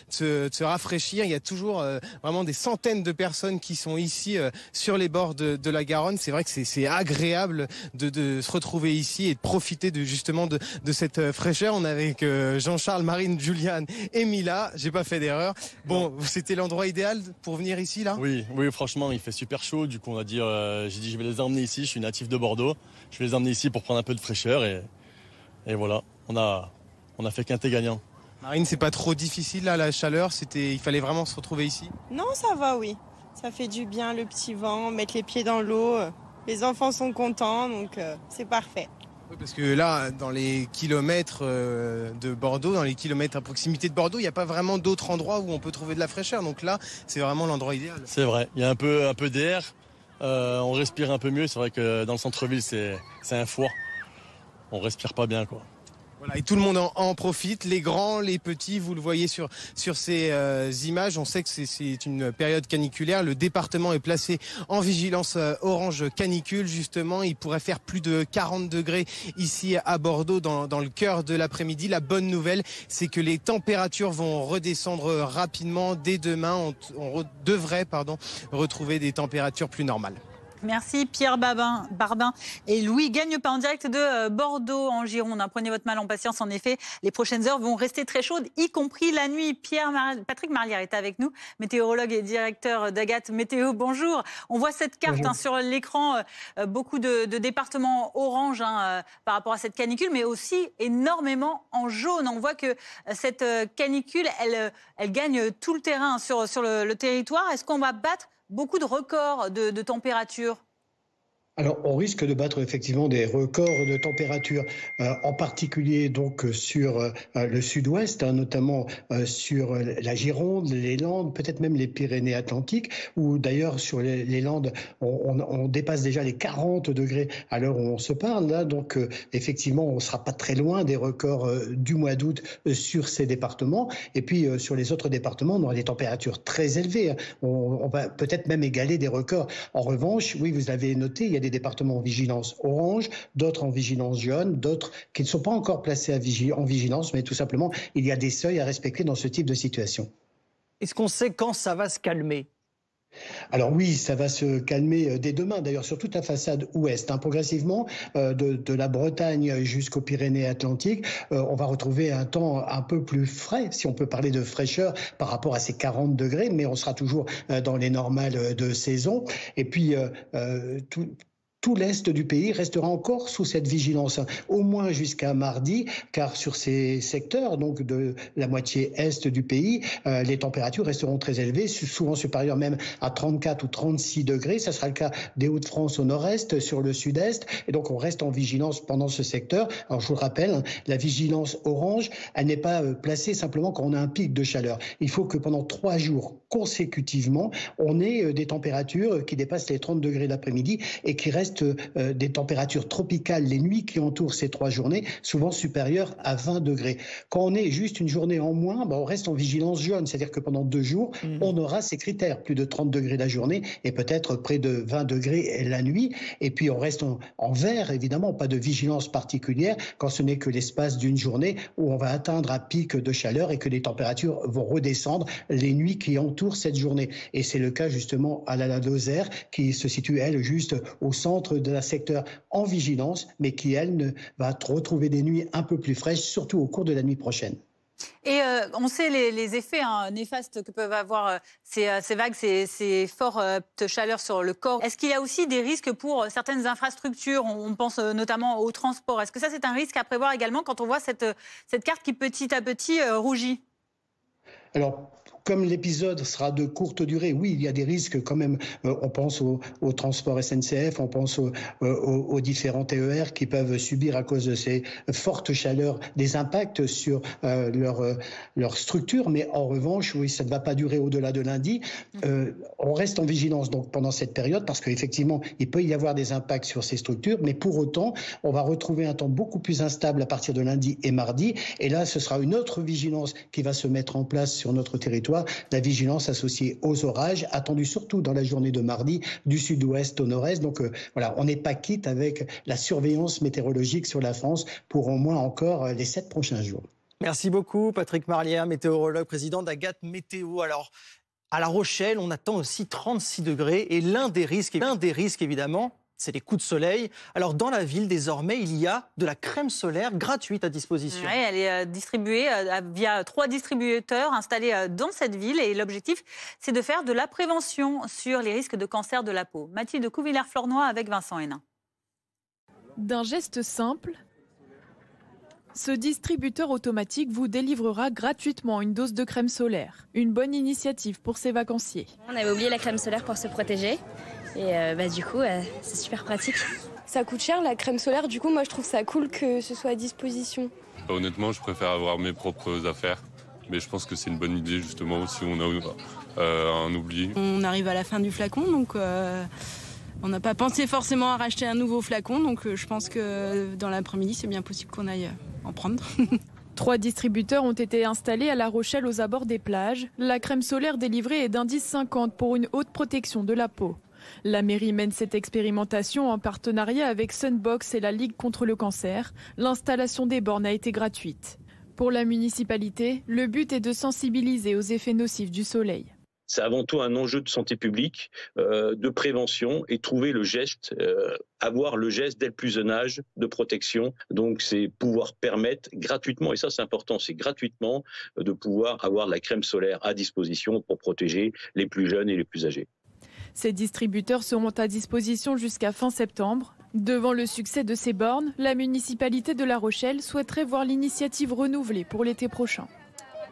se rafraîchir. Il y a toujours vraiment des centaines de personnes qui sont ici sur les bords de la Garonne. C'est vrai que c'est agréable de se retrouver ici et de profiter justement de cette fraîcheur. On est avec Jean-Charles, Marine, Juliane et Mila. J'ai pas fait d'erreur. Bon, c'était l'endroit idéal pour venir ici là ? Oui, franchement, il fait super chaud. Du coup, on a dit, j'ai dit, je vais les emmener ici. Je suis natif de Bordeaux. Je vais les emmener ici pour prendre un peu de fraîcheur et voilà. On a fait quintet gagnant. Marine, c'est pas trop difficile là, la chaleur, il fallait vraiment se retrouver ici? Non, ça va, oui. Ça fait du bien, le petit vent, mettre les pieds dans l'eau. Les enfants sont contents, donc c'est parfait. Oui, parce que là, dans les kilomètres de Bordeaux, dans les kilomètres à proximité de Bordeaux, il n'y a pas vraiment d'autres endroits où on peut trouver de la fraîcheur. Donc là, c'est vraiment l'endroit idéal. C'est vrai, il y a un peu d'air, on respire un peu mieux. C'est vrai que dans le centre-ville, c'est un four. On respire pas bien, quoi. Voilà, et tout le monde en profite, les grands, les petits, vous le voyez sur ces images. On sait que c'est une période caniculaire. Le département est placé en vigilance orange canicule, justement. Il pourrait faire plus de 40 degrés ici à Bordeaux dans le cœur de l'après-midi. La bonne nouvelle, c'est que les températures vont redescendre rapidement. Dès demain, on devrait retrouver des températures plus normales. Merci Pierre Barbin. Et Louis Gagnepin en direct de Bordeaux en Gironde. Prenez votre mal en patience, en effet. Les prochaines heures vont rester très chaudes, y compris la nuit. Patrick Marlière est avec nous, météorologue et directeur d'Agathe Météo. Bonjour. On voit cette carte sur l'écran, beaucoup de départements orange par rapport à cette canicule, mais aussi énormément en jaune. On voit que cette canicule, elle gagne tout le terrain sur le territoire. Est-ce qu'on va battre beaucoup de records de température? Alors, on risque de battre effectivement des records de température, en particulier donc sur le sud-ouest, hein, notamment sur la Gironde, les Landes, peut-être même les Pyrénées-Atlantiques, où d'ailleurs sur les Landes, on dépasse déjà les 40 degrés à l'heure où on se parle. Là, donc effectivement, on ne sera pas très loin des records du mois d'août sur ces départements. Et puis sur les autres départements, on aura des températures très élevées. Hein. On va peut-être même égaler des records. En revanche, oui, vous avez noté, il y a des départements en vigilance orange, d'autres en vigilance jaune, d'autres qui ne sont pas encore placés en vigilance, mais tout simplement, il y a des seuils à respecter dans ce type de situation. Est-ce qu'on sait quand ça va se calmer ? Alors oui, ça va se calmer dès demain, d'ailleurs sur toute la façade ouest. Hein, progressivement, de la Bretagne jusqu'aux Pyrénées-Atlantiques, on va retrouver un temps un peu plus frais, si on peut parler de fraîcheur par rapport à ces 40 degrés, mais on sera toujours dans les normales de saison. Et puis, tout l'est du pays restera encore sous cette vigilance, au moins jusqu'à mardi, car sur ces secteurs, donc de la moitié est du pays, les températures resteront très élevées, souvent supérieures même à 34 ou 36 degrés. Ça sera le cas des Hauts-de-France au nord-est, sur le sud-est, et donc on reste en vigilance pendant ce secteur. Alors je vous le rappelle, la vigilance orange, elle n'est pas placée simplement quand on a un pic de chaleur. Il faut que pendant 3 jours consécutivement, on ait des températures qui dépassent les 30 degrés l'après-midi et qui restent des températures tropicales les nuits qui entourent ces 3 journées, souvent supérieures à 20 degrés. Quand on est juste une journée en moins, on reste en vigilance jaune, c'est-à-dire que pendant 2 jours, on aura ces critères, plus de 30 degrés la journée et peut-être près de 20 degrés la nuit. Et puis on reste en vert, évidemment, pas de vigilance particulière quand ce n'est que l'espace d'une journée où on va atteindre un pic de chaleur et que les températures vont redescendre les nuits qui entourent cette journée. Et c'est le cas justement à la Lozère, qui se situe, elle, juste au centre de la secteur en vigilance, mais qui, elle, va retrouver des nuits un peu plus fraîches, surtout au cours de la nuit prochaine. Et on sait les effets néfastes que peuvent avoir ces vagues, ces fortes chaleurs sur le corps. Est-ce qu'il y a aussi des risques pour certaines infrastructures ? On pense notamment au transport. Est-ce que ça, c'est un risque à prévoir également quand on voit cette carte qui petit à petit rougit ? Alors, comme l'épisode sera de courte durée, oui, il y a des risques quand même. On pense au transport SNCF, on pense aux différents TER qui peuvent subir à cause de ces fortes chaleurs des impacts sur leur structure. Mais en revanche, oui, ça ne va pas durer au-delà de lundi. On reste en vigilance donc pendant cette période parce qu'effectivement, il peut y avoir des impacts sur ces structures. Mais pour autant, on va retrouver un temps beaucoup plus instable à partir de lundi et mardi. Et là, ce sera une autre vigilance qui va se mettre en place sur notre territoire, la vigilance associée aux orages, attendue surtout dans la journée de mardi, du sud-ouest au nord-est. Donc voilà, on n'est pas quitte avec la surveillance météorologique sur la France pour au moins encore les 7 prochains jours. Merci beaucoup Patrick Marlière, météorologue, président d'Agathe Météo. Alors, à La Rochelle, on attend aussi 36 degrés et l'un des risques évidemment, c'est les coups de soleil. Alors, dans la ville, désormais, il y a de la crème solaire gratuite à disposition. Oui, elle est distribuée via 3 distributeurs installés dans cette ville. Et l'objectif, c'est de faire de la prévention sur les risques de cancer de la peau. Mathilde Couvillère-Flornoy avec Vincent Hénin. D'un geste simple, ce distributeur automatique vous délivrera gratuitement une dose de crème solaire. Une bonne initiative pour ces vacanciers. On avait oublié la crème solaire pour se protéger. Et du coup, c'est super pratique. Ça coûte cher la crème solaire, du coup moi je trouve ça cool que ce soit à disposition. Honnêtement, je préfère avoir mes propres affaires. Mais je pense que c'est une bonne idée justement si on a un oubli. On arrive à la fin du flacon, donc on n'a pas pensé forcément à racheter un nouveau flacon. Donc je pense que dans l'après-midi, c'est bien possible qu'on aille en prendre. 3 distributeurs ont été installés à La Rochelle aux abords des plages. La crème solaire délivrée est d'indice 50 pour une haute protection de la peau. La mairie mène cette expérimentation en partenariat avec Sunbox et la Ligue contre le cancer. L'installation des bornes a été gratuite. Pour la municipalité, le but est de sensibiliser aux effets nocifs du soleil. C'est avant tout un enjeu de santé publique, de prévention et trouver le geste, avoir le geste dès le plus jeune âge de protection. Donc c'est pouvoir permettre gratuitement, et ça c'est important, c'est gratuitement de pouvoir avoir la crème solaire à disposition pour protéger les plus jeunes et les plus âgés. Ces distributeurs seront à disposition jusqu'à fin septembre. Devant le succès de ces bornes, la municipalité de La Rochelle souhaiterait voir l'initiative renouvelée pour l'été prochain.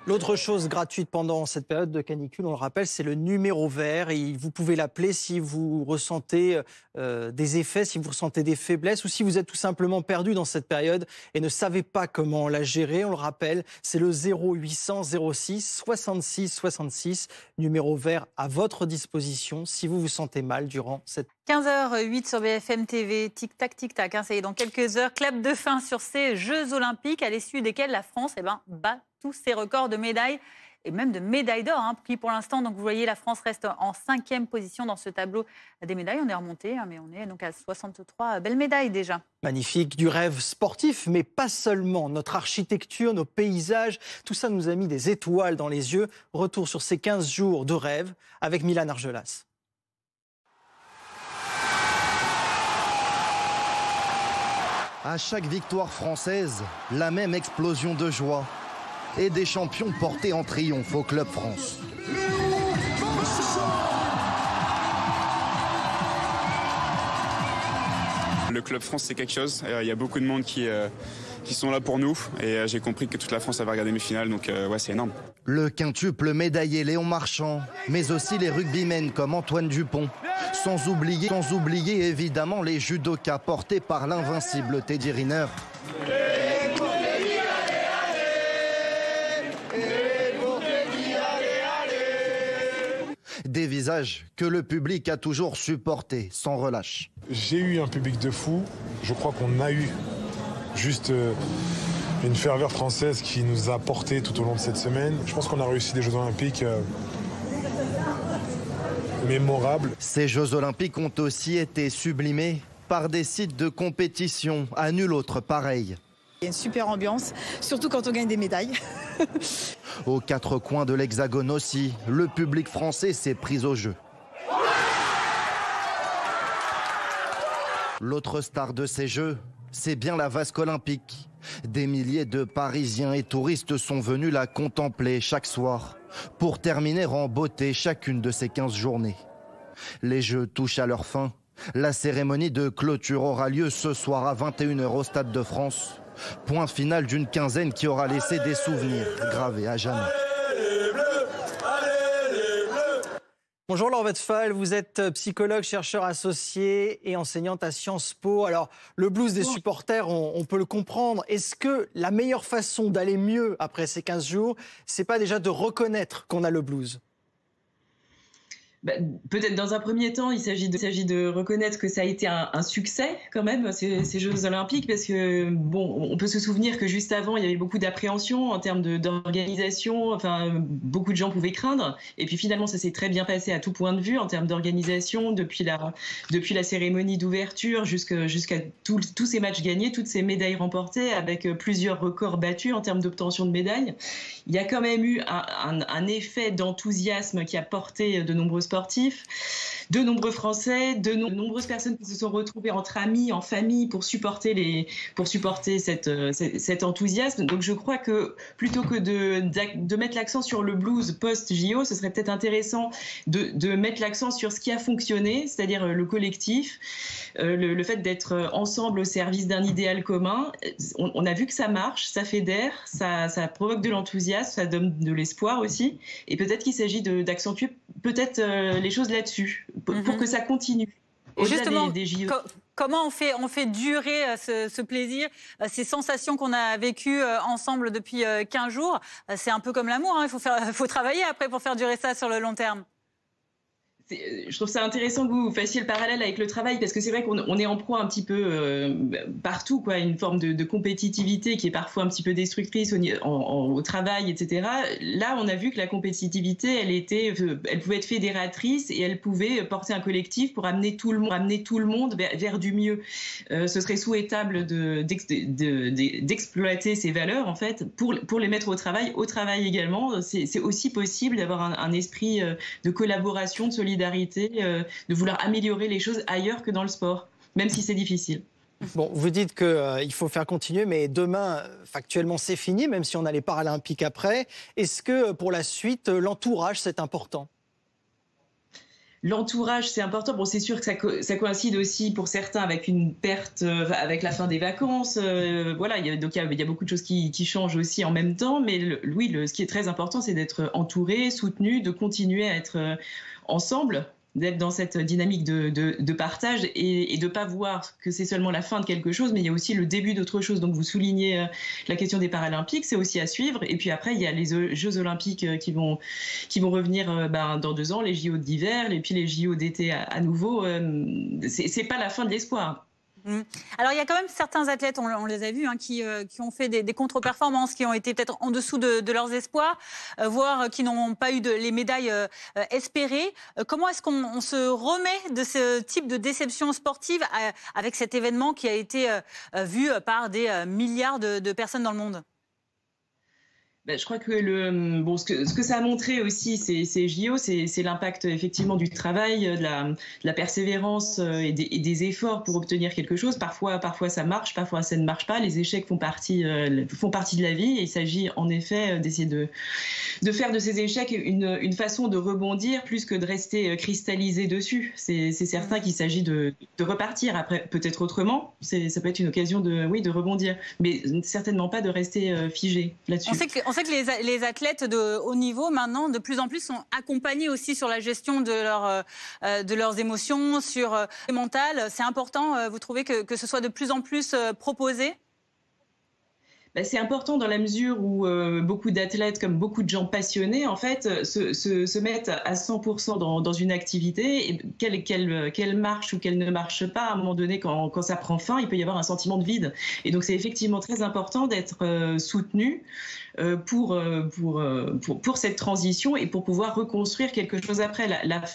L'autre chose gratuite pendant cette période de canicule, on le rappelle, c'est le numéro vert. Et vous pouvez l'appeler si vous ressentez des effets, si vous ressentez des faiblesses ou si vous êtes tout simplement perdu dans cette période et ne savez pas comment la gérer. On le rappelle, c'est le 0800 06 66 66, numéro vert à votre disposition si vous vous sentez mal durant cette 15h08 sur BFM TV, tic-tac, tic-tac. Ça y est, dans quelques heures, clap de fin sur ces Jeux Olympiques à l'issue desquels la France bat tous ses records de médailles et même de médailles d'or, qui pour l'instant, donc vous voyez, la France reste en 5e position dans ce tableau des médailles. On est remonté, mais on est donc à 63 belles médailles déjà. Magnifique, du rêve sportif, mais pas seulement. Notre architecture, nos paysages, tout ça nous a mis des étoiles dans les yeux. Retour sur ces 15 jours de rêve avec Milan Argelas. À chaque victoire française, la même explosion de joie et des champions portés en triomphe au Club France. Le Club France, c'est quelque chose. Il y a beaucoup de monde qui sont là pour nous et j'ai compris que toute la France avait regardé mes finales, donc ouais, c'est énorme. Le quintuple médaillé Léon Marchand, mais aussi les rugbymen comme Antoine Dupont. Sans oublier évidemment les judokas portés par l'invincible Teddy Riner. Des visages que le public a toujours supportés sans relâche. J'ai eu un public de fou. Je crois qu'on a eu juste une ferveur française qui nous a porté tout au long de cette semaine. Je pense qu'on a réussi des Jeux Olympiques mémorables. Ces Jeux Olympiques ont aussi été sublimés par des sites de compétition à nul autre pareil. Il y a une super ambiance, surtout quand on gagne des médailles. Aux quatre coins de l'Hexagone aussi, le public français s'est pris au jeu. L'autre star de ces Jeux, c'est bien la vasque olympique. Des milliers de Parisiens et touristes sont venus la contempler chaque soir pour terminer en beauté chacune de ces 15 journées. Les Jeux touchent à leur fin. La cérémonie de clôture aura lieu ce soir à 21h au Stade de France. Point final d'une quinzaine qui aura laissé des souvenirs gravés à jamais. Bonjour Laure Westphal, vous êtes psychologue, chercheur associé et enseignante à Sciences Po. Alors, le blues des supporters, on peut le comprendre. Est-ce que la meilleure façon d'aller mieux après ces 15 jours, c'est pas déjà de reconnaître qu'on a le blues ? Peut-être dans un premier temps, il s'agit de reconnaître que ça a été un succès quand même, ces Jeux Olympiques, parce que on peut se souvenir que juste avant, il y avait beaucoup d'appréhension en termes d'organisation, beaucoup de gens pouvaient craindre, et puis finalement ça s'est très bien passé à tout point de vue en termes d'organisation, depuis la cérémonie d'ouverture jusqu'à tous ces matchs gagnés, toutes ces médailles remportées, avec plusieurs records battus en termes d'obtention de médailles. Il y a quand même eu un effet d'enthousiasme qui a porté de nombreux sportifs, de nombreux Français, de nombreuses personnes qui se sont retrouvées entre amis, en famille, pour supporter cet enthousiasme. Donc je crois que plutôt que de mettre l'accent sur le blues post-JO, ce serait peut-être intéressant de mettre l'accent sur ce qui a fonctionné, c'est-à-dire le collectif, le fait d'être ensemble au service d'un idéal commun. On a vu que ça marche, ça fédère, ça provoque de l'enthousiasme, ça donne de l'espoir aussi. Et peut-être qu'il s'agit d'accentuer peut-être les choses là-dessus, pour que ça continue. Et justement, comment on fait durer ce plaisir, ces sensations qu'on a vécues ensemble depuis 15 jours? C'est un peu comme l'amour, il faut travailler après pour faire durer ça sur le long terme. Je trouve ça intéressant que vous fassiez le parallèle avec le travail, parce que c'est vrai qu'on est en proie un petit peu partout, une forme de compétitivité qui est parfois un petit peu destructrice au travail, etc. Là, on a vu que la compétitivité, elle pouvait être fédératrice et elle pouvait porter un collectif pour amener tout le monde vers du mieux. Ce serait souhaitable d'exploiter ces valeurs, en fait, pour les mettre au travail également. C'est aussi possible d'avoir un esprit de collaboration, de solidarité, de vouloir améliorer les choses ailleurs que dans le sport, même si c'est difficile. Bon, vous dites qu'il faut faire continuer, mais demain, factuellement, c'est fini, même si on a les Paralympiques après. Est-ce que pour la suite, l'entourage, c'est important ? L'entourage, c'est important. Bon, c'est sûr que ça coïncide aussi pour certains avec une perte, avec la fin des vacances. Voilà, il y a beaucoup de choses qui changent aussi en même temps. Mais ce qui est très important, c'est d'être entouré, soutenu, de continuer à être ensemble, d'être dans cette dynamique de partage et de ne pas voir que c'est seulement la fin de quelque chose, mais il y a aussi le début d'autre chose. Donc vous soulignez la question des Paralympiques, c'est aussi à suivre. Et puis après, il y a les Jeux Olympiques qui vont revenir dans 2 ans, les JO d'hiver, et puis les JO d'été à nouveau. C'est pas la fin de l'espoir. Alors, il y a quand même certains athlètes, on les a vus, qui ont fait des contre-performances, qui ont été peut-être en dessous de leurs espoirs, voire qui n'ont pas eu les médailles espérées. Comment est-ce qu'on se remet de ce type de déception sportive avec cet événement qui a été vu par des milliards de personnes dans le monde ? Je crois que ce que ça a montré aussi, ces JO, c'est l'impact effectivement du travail, de la persévérance et des efforts pour obtenir quelque chose. Parfois ça marche, parfois ça ne marche pas. Les échecs font partie de la vie et il s'agit en effet d'essayer de faire de ces échecs une façon de rebondir plus que de rester cristallisé dessus. C'est certain qu'il s'agit de repartir après, peut-être autrement. Ça peut être une occasion de rebondir, mais certainement pas de rester figé là-dessus. On sait que les athlètes de haut niveau, maintenant, de plus en plus, sont accompagnés aussi sur la gestion de leurs émotions, sur le mental. C'est important, vous trouvez, que ce soit de plus en plus proposé ? C'est important dans la mesure où beaucoup d'athlètes, comme beaucoup de gens passionnés, en fait, se mettent à 100% dans une activité. Et qu'elle marche ou qu'elle ne marche pas, à un moment donné, quand ça prend fin, il peut y avoir un sentiment de vide. Et donc, c'est effectivement très important d'être soutenu pour cette transition et pour pouvoir reconstruire quelque chose après.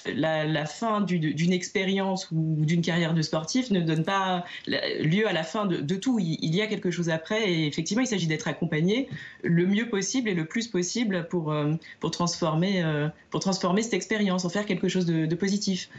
La fin d'une expérience ou d'une carrière de sportif ne donne pas lieu à la fin de tout. Il y a quelque chose après et effectivement, il s'agit d'être accompagné le mieux possible et le plus possible pour transformer cette expérience, en faire quelque chose de positif.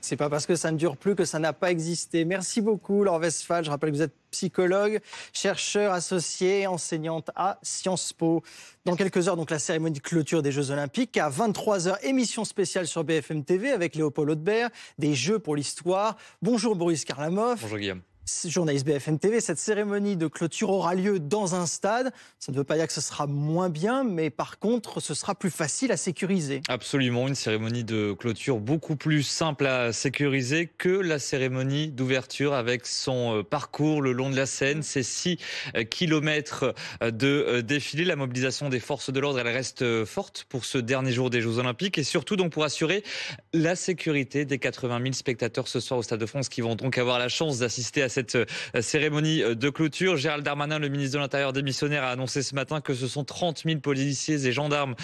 C'est pas parce que ça ne dure plus que ça n'a pas existé. Merci beaucoup, Laure Westphal. Je rappelle que vous êtes psychologue, chercheur associé, enseignante à Sciences Po. Dans quelques heures, donc la cérémonie de clôture des Jeux Olympiques. À 23h, émission spéciale sur BFM TV avec Léopold Haudebert, des Jeux pour l'histoire. Bonjour Boris Karlamov. Bonjour Guillaume. Journaliste BFM TV, cette cérémonie de clôture aura lieu dans un stade. Ça ne veut pas dire que ce sera moins bien, mais par contre, ce sera plus facile à sécuriser. Absolument, une cérémonie de clôture beaucoup plus simple à sécuriser que la cérémonie d'ouverture avec son parcours le long de la Seine. Ces 6 kilomètres de défilé. La mobilisation des forces de l'ordre, elle reste forte pour ce dernier jour des Jeux Olympiques et surtout donc pour assurer la sécurité des 80 000 spectateurs ce soir au Stade de France qui vont donc avoir la chance d'assister à cette cérémonie de clôture. Gérald Darmanin, le ministre de l'Intérieur démissionnaire, a annoncé ce matin que ce sont 30 000 policiers et gendarmes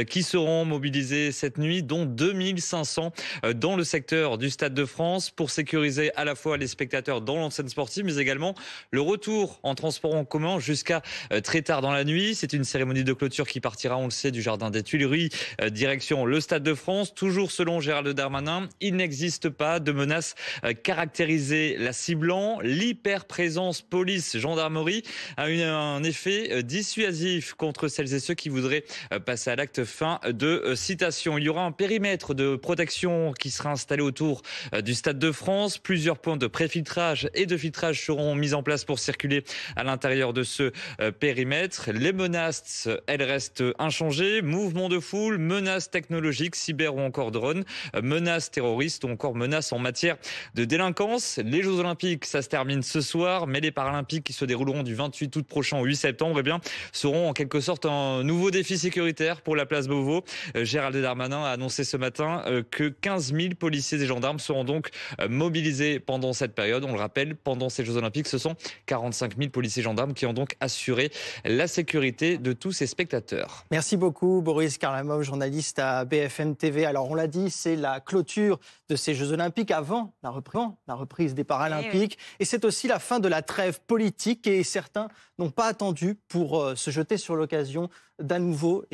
qui seront mobilisés cette nuit, dont 2500 dans le secteur du Stade de France pour sécuriser à la fois les spectateurs dans l'enceinte sportive, mais également le retour en transport en commun jusqu'à très tard dans la nuit. C'est une cérémonie de clôture qui partira, on le sait, du jardin des Tuileries, direction le Stade de France. Toujours selon Gérald Darmanin, il n'existe pas de menace caractérisée la ciblant. L'hyperprésence police-gendarmerie a eu un effet dissuasif contre celles et ceux qui voudraient passer à l'acte. Fin de citation. Il y aura un périmètre de protection qui sera installé autour du Stade de France. Plusieurs points de préfiltrage et de filtrage seront mis en place pour circuler à l'intérieur de ce périmètre. Les menaces, elles restent inchangées. Mouvements de foule, menaces technologiques, cyber ou encore drones, menaces terroristes ou encore menaces en matière de délinquance. Les Jeux Olympiques, ça se termine ce soir, mais les Paralympiques qui se dérouleront du 28 août prochain au 8 septembre, seront en quelque sorte un nouveau défi sécuritaire pour la place Beauvau. Gérald Darmanin a annoncé ce matin que 15 000 policiers et gendarmes seront donc mobilisés pendant cette période. On le rappelle, pendant ces Jeux Olympiques, ce sont 45 000 policiers et gendarmes qui ont donc assuré la sécurité de tous ces spectateurs. Merci beaucoup Boris Karlamov, journaliste à BFM TV. Alors on l'a dit, c'est la clôture de ces Jeux Olympiques avant la reprise des Paralympiques. Et c'est aussi la fin de la trêve politique et certains n'ont pas attendu pour se jeter sur l'occasion d'à nouveau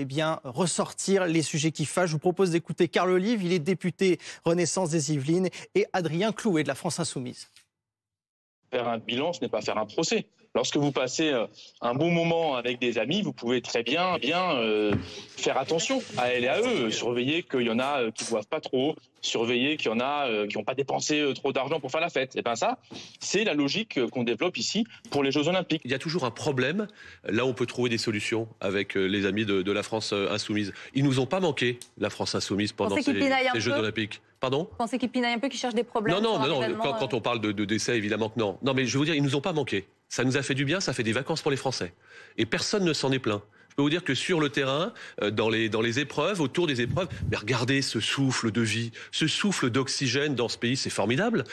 ressortir les sujets qui fâchent. Je vous propose d'écouter Carl Olive, il est député Renaissance des Yvelines, et Adrien Clouet de la France Insoumise. Faire un bilan, ce n'est pas faire un procès. Lorsque vous passez un bon moment avec des amis, vous pouvez très bien faire attention à elles et à eux, surveiller qu'il y en a qui ne boivent pas trop, surveiller qu'il y en a qui n'ont pas dépensé trop d'argent pour faire la fête. Et bien ça, c'est la logique qu'on développe ici pour les Jeux Olympiques. Il y a toujours un problème. Là, on peut trouver des solutions avec les amis de la France insoumise. Ils nous ont pas manqué, la France insoumise, pendant ces Jeux Olympiques. Pardon ? Vous pensez qu'ils pinaillent un peu, qu'ils cherchent des problèmes? Non. Quand on parle de décès, évidemment que non. Non, mais je veux dire, ils nous ont pas manqué. Ça nous a fait du bien, ça fait des vacances pour les Français. Et personne ne s'en est plaint. Je peux vous dire que sur le terrain, dans les épreuves, autour des épreuves, mais regardez ce souffle de vie, ce souffle d'oxygène dans ce pays, c'est formidable.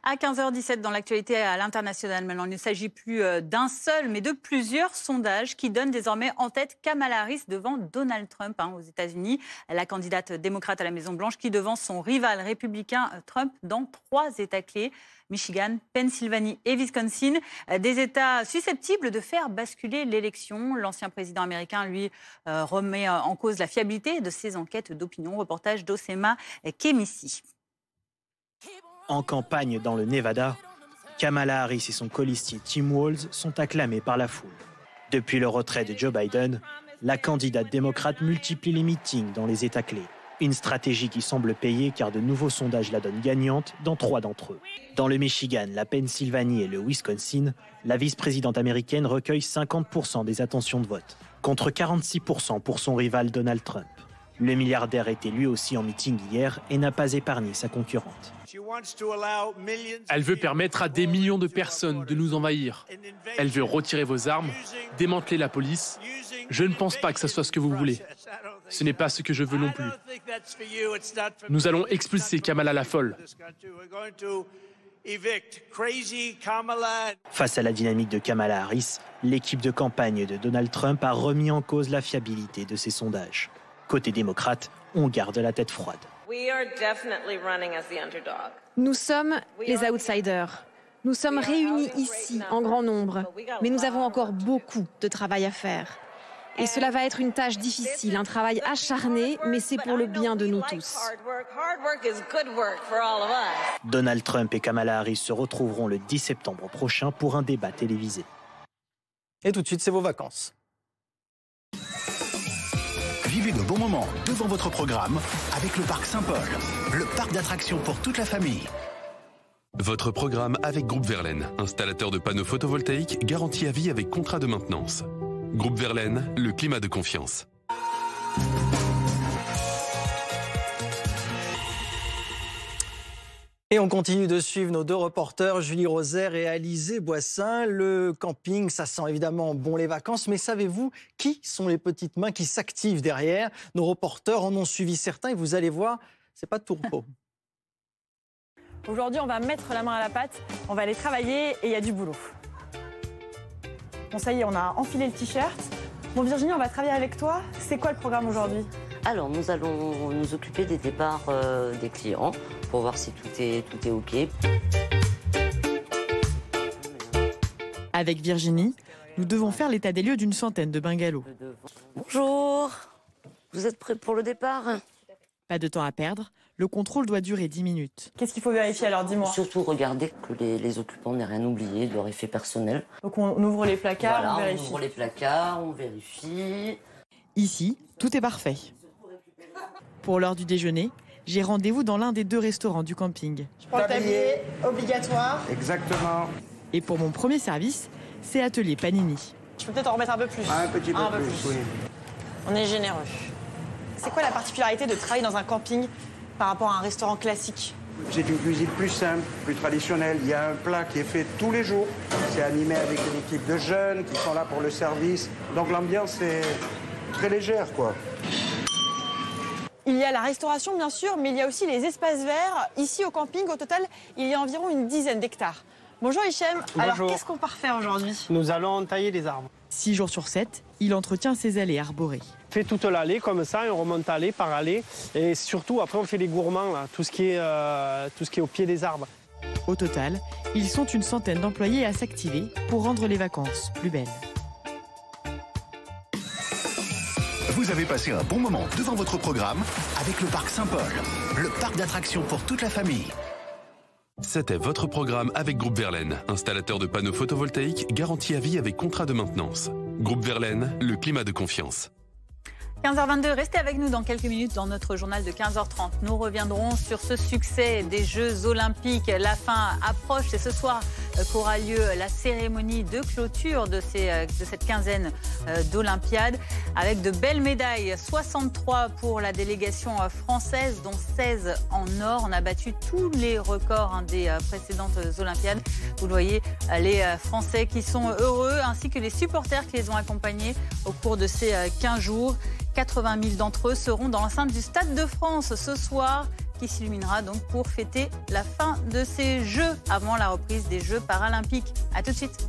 À 15h17, dans l'actualité à l'international, maintenant, il ne s'agit plus d'un seul, mais de plusieurs sondages qui donnent désormais en tête Kamala Harris devant Donald Trump aux États-Unis. La candidate démocrate à la Maison-Blanche qui devance son rival républicain Trump dans 3 États clés. Michigan, Pennsylvanie et Wisconsin, des États susceptibles de faire basculer l'élection. L'ancien président américain, lui, remet en cause la fiabilité de ses enquêtes d'opinion. Reportage d'Osema Kemissi. En campagne dans le Nevada, Kamala Harris et son colistier Tim Walz sont acclamés par la foule. Depuis le retrait de Joe Biden, la candidate démocrate multiplie les meetings dans les États clés. Une stratégie qui semble payer car de nouveaux sondages la donnent gagnante dans 3 d'entre eux. Dans le Michigan, la Pennsylvanie et le Wisconsin, la vice-présidente américaine recueille 50% des intentions de vote, contre 46% pour son rival Donald Trump. Le milliardaire était lui aussi en meeting hier et n'a pas épargné sa concurrente. Elle veut permettre à des millions de personnes de nous envahir. Elle veut retirer vos armes, démanteler la police. Je ne pense pas que ce soit ce que vous voulez. Ce n'est pas ce que je veux non plus. Nous allons expulser Kamala la folle. Face à la dynamique de Kamala Harris, l'équipe de campagne de Donald Trump a remis en cause la fiabilité de ses sondages. Côté démocrate, on garde la tête froide. Nous sommes les outsiders. Nous sommes réunis ici en grand nombre, mais nous avons encore beaucoup de travail à faire. Et cela va être une tâche difficile, un travail acharné, mais c'est pour le bien de nous tous. Donald Trump et Kamala Harris se retrouveront le 10 septembre prochain pour un débat télévisé. Et tout de suite, c'est vos vacances. Vivez de bons moments devant votre programme avec le Parc Saint-Paul, le parc d'attractions pour toute la famille. Votre programme avec Groupe Verlaine, installateur de panneaux photovoltaïques garantis à vie avec contrat de maintenance. Groupe Verlaine, le climat de confiance. Et on continue de suivre nos 2 reporters, Julie Rosaire et Alizé Boissin. Le camping, ça sent évidemment bon les vacances, mais savez-vous qui sont les petites mains qui s'activent derrière? Nos reporters en ont suivi certains et vous allez voir, c'est pas de tout repos. Aujourd'hui, on va mettre la main à la pâte, on va aller travailler et il y a du boulot. Bon, ça y est, on a enfilé le t-shirt. Bon, Virginie, on va travailler avec toi. C'est quoi le programme aujourd'hui? Alors, nous allons nous occuper des départs des clients pour voir si tout est OK. Avec Virginie, nous devons faire l'état des lieux d'une centaine de bungalows. Bonjour, vous êtes prêts pour le départ? Pas de temps à perdre, le contrôle doit durer 10 minutes. Qu'est-ce qu'il faut vérifier alors, dis-moi? Surtout regarder que les occupants n'aient rien oublié de leur effet personnel. Donc on ouvre les placards, voilà, on vérifie. On ouvre les placards, on vérifie. Ici, tout est parfait. Pour l'heure du déjeuner, j'ai rendez-vous dans l'un des 2 restaurants du camping. Je prends le tablier, obligatoire. Exactement. Et pour mon premier service, c'est atelier panini. Je peux peut-être en remettre un peu plus. Un petit peu plus, oui. On est généreux. C'est quoi la particularité de travailler dans un camping par rapport à un restaurant classique? C'est une cuisine plus simple, plus traditionnelle. Il y a un plat qui est fait tous les jours. C'est animé avec une équipe de jeunes qui sont là pour le service. Donc l'ambiance est très légère, quoi. Il y a la restauration, bien sûr, mais il y a aussi les espaces verts. Ici, au camping, au total, il y a environ une dizaine d'hectares. Bonjour Hichem. Alors, qu'est-ce qu'on part faire aujourd'hui? Nous allons tailler les arbres. 6 jours sur 7, il entretient ses allées arborées. On fait toute l'allée comme ça, et on remonte allée par allée. Et surtout, après, on fait les gourmands, là, tout ce qui est au pied des arbres. Au total, ils sont une centaine d'employés à s'activer pour rendre les vacances plus belles. Vous avez passé un bon moment devant votre programme avec le Parc Saint-Paul, le parc d'attractions pour toute la famille. C'était votre programme avec Groupe Verlaine, installateur de panneaux photovoltaïques garantie à vie avec contrat de maintenance. Groupe Verlaine, le climat de confiance. 15h22, restez avec nous dans quelques minutes dans notre journal de 15h30. Nous reviendrons sur ce succès des Jeux Olympiques. La fin approche. C'est ce soir qu'aura lieu la cérémonie de clôture de cette quinzaine d'Olympiades avec de belles médailles. 63 pour la délégation française, dont 16 en or. On a battu tous les records des précédentes Olympiades. Vous le voyez, les Français qui sont heureux ainsi que les supporters qui les ont accompagnés au cours de ces 15 jours. 80 000 d'entre eux seront dans l'enceinte du Stade de France ce soir, qui s'illuminera donc pour fêter la fin de ces Jeux avant la reprise des Jeux paralympiques. A tout de suite.